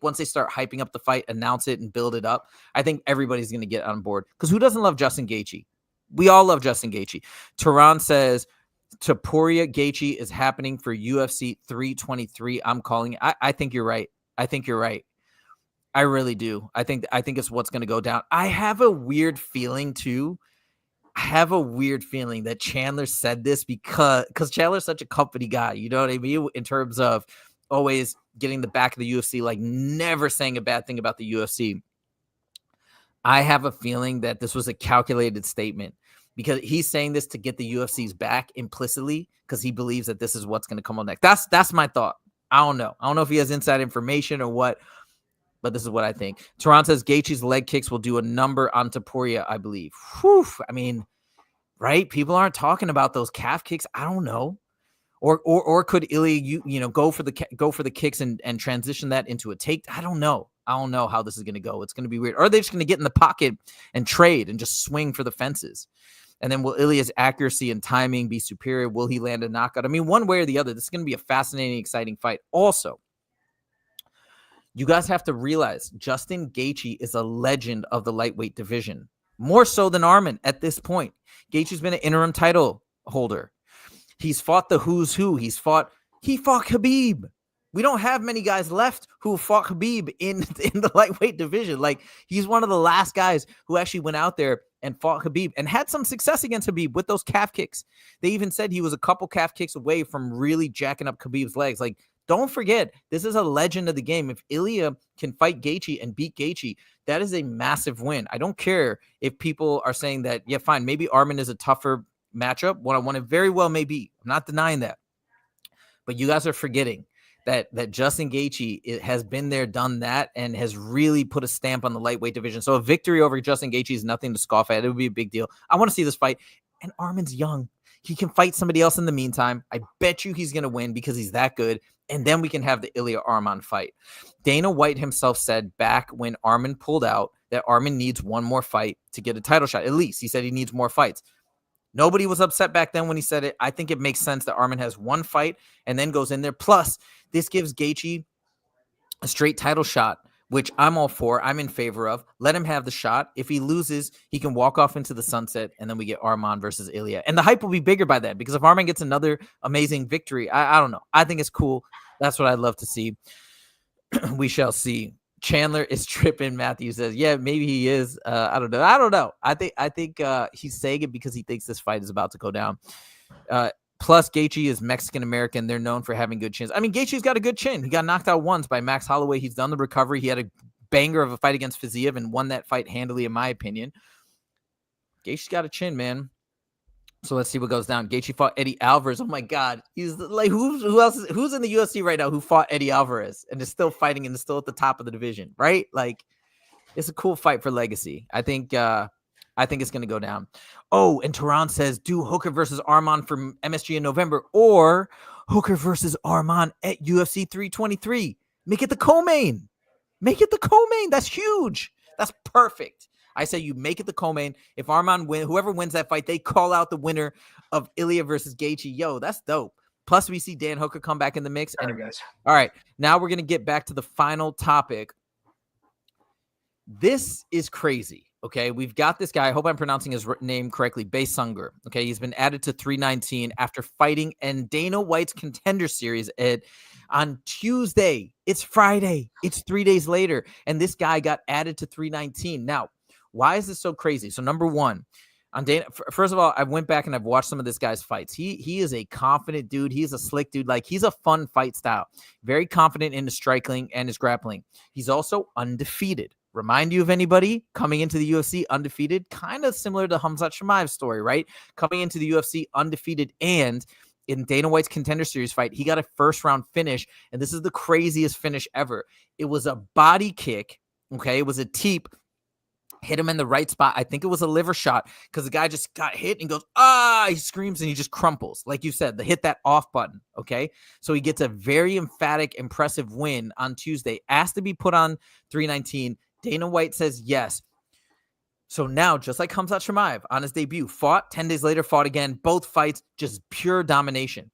once they start hyping up the fight, announce it and build it up, I think everybody's going to get on board. Because who doesn't love Justin Gaethje? We all love Justin Gaethje. Tehran says, Topuria Gaethje is happening for UFC 323. I'm calling it. I think you're right. I really do. I think it's what's going to go down. I have a weird feeling too. That Chandler said this because Chandler's such a company guy. You know what I mean? In terms of always getting the back of the UFC, like never saying a bad thing about the UFC. I have a feeling that this was a calculated statement because he's saying this to get the UFC's back implicitly because he believes that this is what's going to come on next. That's my thought. I don't know if he has inside information or what, but this is what I think. Tehran says Gaethje's leg kicks will do a number on Topuria, I believe. Whew. I mean, right? People aren't talking about those calf kicks. I don't know. Or could Ilia go for the kicks and transition that into a take? I don't know how this is going to go. It's going to be weird. Or are they just going to get in the pocket and trade and just swing for the fences? And then will Ilia's accuracy and timing be superior? Will he land a knockout? I mean, one way or the other, this is going to be a fascinating, exciting fight. Also, you guys have to realize Justin Gaethje is a legend of the lightweight division, more so than Arman at this point. Gaethje's been an interim title holder. He's fought the who's who. He fought Khabib. We don't have many guys left who fought Khabib in the lightweight division. Like, he's one of the last guys who actually went out there and fought Khabib and had some success against Khabib with those calf kicks. They even said he was a couple calf kicks away from really jacking up Khabib's legs. Like, don't forget, this is a legend of the game. If Ilia can fight Gaethje and beat Gaethje, that is a massive win. I don't care if people are saying that, yeah, fine, maybe Arman is a tougher matchup. One it very well may be. I'm not denying that. But you guys are forgetting that Justin Gaethje has been there, done that, and has really put a stamp on the lightweight division. So a victory over Justin Gaethje is nothing to scoff at. It would be a big deal. I want to see this fight. And Arman's young. He can fight somebody else in the meantime. I bet you he's going to win because he's that good. And then we can have the Ilia Arman fight. Dana White himself said back when Arman pulled out that Arman needs one more fight to get a title shot. At least he said he needs more fights. Nobody was upset back then when he said it. I think it makes sense that Arman has one fight and then goes in there. Plus, this gives Gaethje a straight title shot, which I'm all for. I'm in favor of. Let him have the shot. If he loses, he can walk off into the sunset, and then we get Arman versus Ilia. And the hype will be bigger by then because if Arman gets another amazing victory, I don't know. I think it's cool. That's what I'd love to see. We shall see. Chandler is tripping. Matthew says, yeah, maybe he is. I don't know. I think he's saying it because he thinks this fight is about to go down. Plus, Gaethje is Mexican-American. They're known for having good chins. I mean, Gaethje's got a good chin. He got knocked out once by Max Holloway. He's done the recovery. He had a banger of a fight against Fiziev and won that fight handily, in my opinion. Gaethje's got a chin, man. So let's see what goes down. Gaethje fought Eddie Alvarez. Oh my God, he's like who else? Who's in the UFC right now who fought Eddie Alvarez and is still fighting and is still at the top of the division, right? Like, it's a cool fight for legacy. I think it's going to go down. Oh, and Tehran says, do Hooker versus Arman from MSG in November or Hooker versus Arman at UFC 323. Make it the co-main. Make it the co-main. That's huge. That's perfect. I say you make it the co-main. If Arman wins, whoever wins that fight, they call out the winner of Ilia versus Gaethje. Yo, that's dope. Plus, we see Dan Hooker come back in the mix. All right, guys. All right, now we're going to get back to the final topic. This is crazy. Okay, we've got this guy. I hope I'm pronouncing his name correctly. Baysangur. Okay, he's been added to 319 after fighting in Dana White's Contender Series on Tuesday. It's Friday. It's 3 days later, and this guy got added to 319. Now, why is this so crazy? So number one, on Dana, first of all, I went back and I've watched some of this guy's fights. He is a confident dude. He's a slick dude. Like, he's a fun fight style. Very confident in his striking and his grappling. He's also undefeated. Remind you of anybody coming into the UFC undefeated? Kind of similar to Khamzat Chimaev's story, right? Coming into the UFC undefeated, and in Dana White's Contender Series fight, he got a first-round finish, and this is the craziest finish ever. It was a body kick, okay? It was a teep. Hit him in the right spot. I think it was a liver shot because the guy just got hit and goes, he screams and he just crumples. Like you said, hit that off button, okay? So he gets a very emphatic, impressive win on Tuesday. Asked to be put on 319. Dana White says yes. So now, just like Khamzat Chimaev on his debut, fought, 10 days later, fought again. Both fights, just pure domination.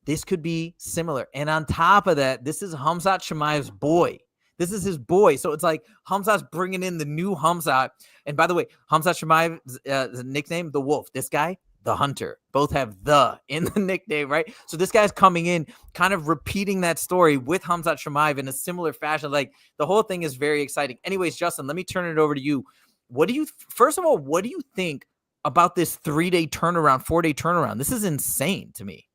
This could be similar. And on top of that, this is Khamzat Chimaev's boy. This is his boy. So it's like Khamzat's bringing in the new Khamzat. And by the way, Khamzat Chimaev's nickname, the Wolf. This guy, the Hunter. Both have the in the nickname, right? So this guy's coming in, kind of repeating that story with Khamzat Chimaev in a similar fashion. Like, the whole thing is very exciting. Anyways, Justin, let me turn it over to you. First of all, what do you think about this 3-day turnaround, 4-day turnaround? This is insane to me.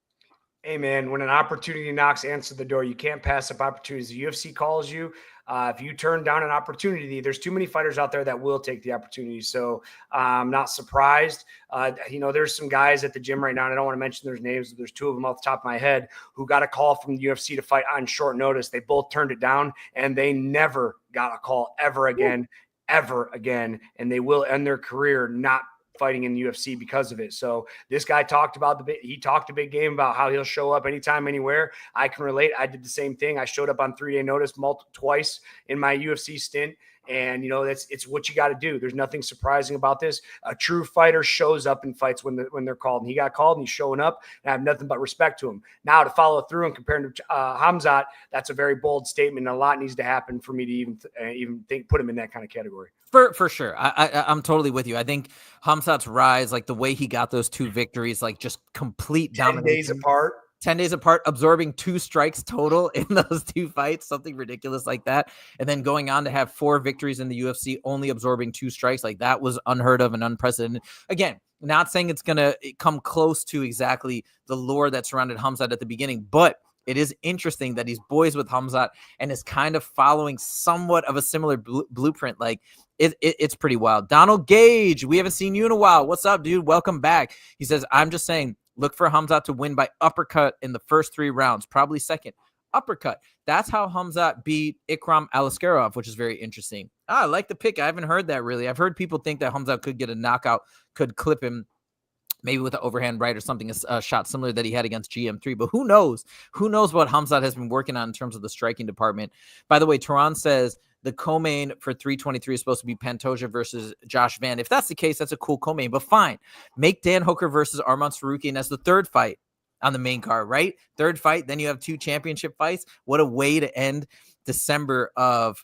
Hey, man, when an opportunity knocks, answer the door. You can't pass up opportunities. The UFC calls you. If you turn down an opportunity, there's too many fighters out there that will take the opportunity. So I'm not surprised. There's some guys at the gym right now, and I don't want to mention their names. There's two of them off the top of my head who got a call from the UFC to fight on short notice. They both turned it down, and they never got a call ever again. And they will end their career not fighting in the UFC because of it. So this guy talked a big game about how he'll show up anytime, anywhere. I can relate. I did the same thing. I showed up on 3-day notice twice in my UFC stint. And, it's what you got to do. There's nothing surprising about this. A true fighter shows up and fights when they're called. And he got called, and he's showing up, and I have nothing but respect to him. Now, to follow through and compare him to Khamzat, that's a very bold statement. And a lot needs to happen for me to even put him in that kind of category. For sure. I'm totally with you. I think Khamzat's rise, like the way he got those 2 victories, like just complete 10 days apart. 10 days apart, absorbing 2 strikes total in those 2 fights, something ridiculous like that. And then going on to have 4 victories in the UFC, only absorbing 2 strikes. Like that was unheard of and unprecedented. Again, not saying it's going to come close to exactly the lore that surrounded Khamzat at the beginning, but it is interesting that he's boys with Khamzat and is kind of following somewhat of a similar blueprint. Like it's pretty wild. Donald Gage, we haven't seen you in a while. What's up, dude? Welcome back. He says, I'm just saying, look for Khamzat to win by uppercut in the first 3 rounds, probably second. Uppercut. That's how Khamzat beat Ikram Aliskerov, which is very interesting. I like the pick. I haven't heard that really. I've heard people think that Khamzat could get a knockout, could clip him, maybe with an overhand right or something, a shot similar that he had against GM3. But who knows? Who knows what Khamzat has been working on in terms of the striking department? By the way, Tehran says the co-main for 323 is supposed to be Pantoja versus Josh Van. If that's the case, that's a cool co-main, but fine. Make Dan Hooker versus Arman Sarukian as the 3rd fight on the main card, right? 3rd fight, then you have 2 championship fights. What a way to end December of,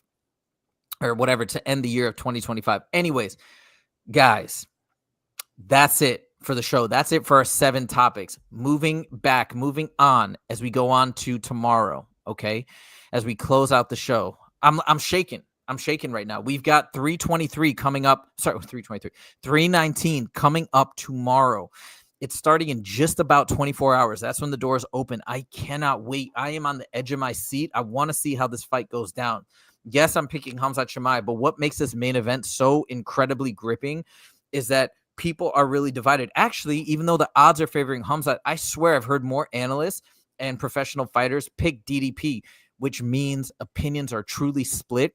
or whatever, to end the year of 2025. Anyways, guys, that's it for the show. That's it for our 7 topics. Moving on as we go on to tomorrow, okay? As we close out the show. I'm shaking. I'm shaking right now. We've got 323 coming up. Sorry, 323. 319 coming up tomorrow. It's starting in just about 24 hours. That's when the doors open. I cannot wait. I am on the edge of my seat. I want to see how this fight goes down. Yes, I'm picking Khamzat Chimaev, but what makes this main event so incredibly gripping is that people are really divided. Actually, even though the odds are favoring Khamzat, I swear I've heard more analysts and professional fighters pick DDP, which means opinions are truly split.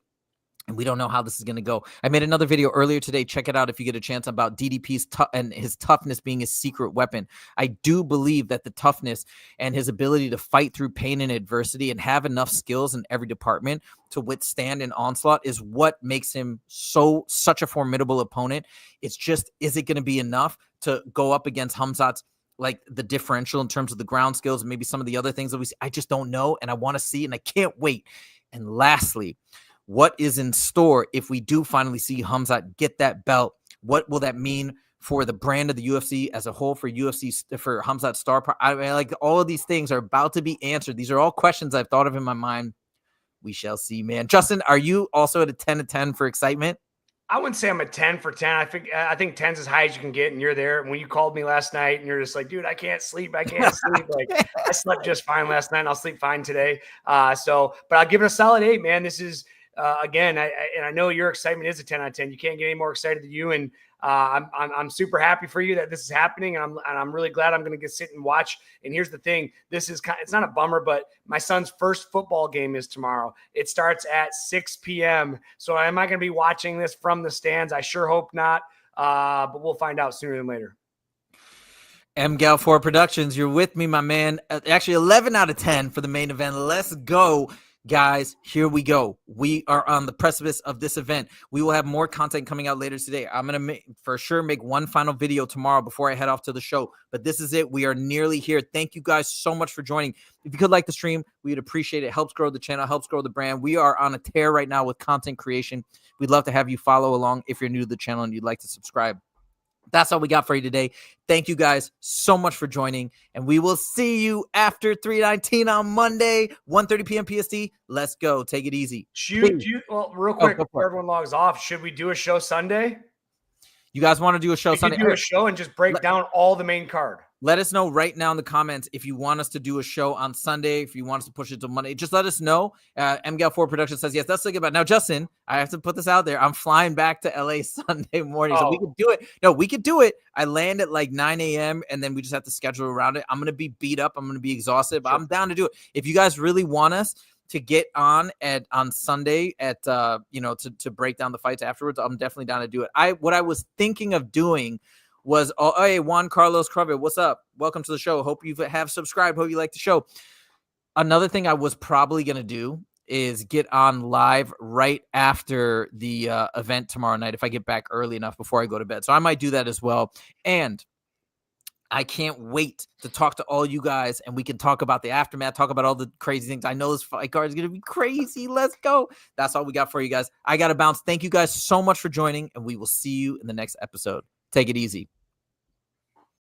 And we don't know how this is going to go. I made another video earlier today. Check it out if you get a chance, about DDP's and his toughness being his secret weapon. I do believe that the toughness and his ability to fight through pain and adversity and have enough skills in every department to withstand an onslaught is what makes him such a formidable opponent. It's just, is it going to be enough to go up against Khamzat's, like, the differential in terms of the ground skills and maybe some of the other things that we see? I just don't know, and I want to see, and I can't wait. And lastly, what is in store if we do finally see Khamzat get that belt? What will that mean for the brand of the UFC as a whole, for Khamzat star power? I mean, like, all of these things are about to be answered. These are all questions I've thought of in my mind. We shall see, man. Justin, are you also at a 10 of 10 for excitement? I wouldn't say I'm a 10 for 10. I think 10's as high as you can get, and you're there. When you called me last night and you're just like, dude, I can't sleep. Like, I slept just fine last night, and I'll sleep fine today. But I'll give it a solid 8, man. This is, again, I know your excitement is a 10 out of 10. You can't get any more excited than you. And I'm super happy for you that this is happening. And I'm really glad I'm going to sit and watch. And here's the thing. It's not a bummer, but my son's first football game is tomorrow. It starts at 6 p.m. So am I going to be watching this from the stands? I sure hope not. But we'll find out sooner than later. MGAL4 Productions, you're with me, my man. Actually, 11 out of 10 for the main event. Let's go. Guys, here we go. We are on the precipice of this event. We will have more content coming out later today. I'm going to for sure make one final video tomorrow before I head off to the show. But this is it. We are nearly here. Thank you guys so much for joining. If you could like the stream, we'd appreciate it. It helps grow the channel, helps grow the brand. We are on a tear right now with content creation. We'd love to have you follow along if you're new to the channel and you'd like to subscribe. That's all we got for you today. Thank you guys so much for joining, and we will see you after 319 on Monday, 1:30 p.m. PST. Let's go. Take it easy. Real quick, before everyone logs off, should we do a show Sunday? You guys want to do a show We Sunday? could do a show and just break down all the main card. Let us know right now in the comments if you want us to do a show on Sunday, if you want us to push it to Monday. Just let us know. MGAL4 Production says, yes, that's thinking about it. Now, Justin, I have to put this out there. I'm flying back to LA Sunday morning, so we could do it. No, we could do it. I land at like 9 a.m., and then we just have to schedule around it. I'm going to be beat up. I'm going to be exhausted, but I'm down to do it. If you guys really want us to get on Sunday at to break down the fights afterwards, I'm definitely down to do it. What I was thinking of doing was, hey, Juan Carlos Cruvet, what's up? Welcome to the show. Hope you have subscribed. Hope you like the show. Another thing I was probably going to do is get on live right after the event tomorrow night if I get back early enough before I go to bed. So I might do that as well. And I can't wait to talk to all you guys, and we can talk about the aftermath, talk about all the crazy things. I know this fight card is going to be crazy. Let's go. That's all we got for you guys. I got to bounce. Thank you guys so much for joining, and we will see you in the next episode. Take it easy.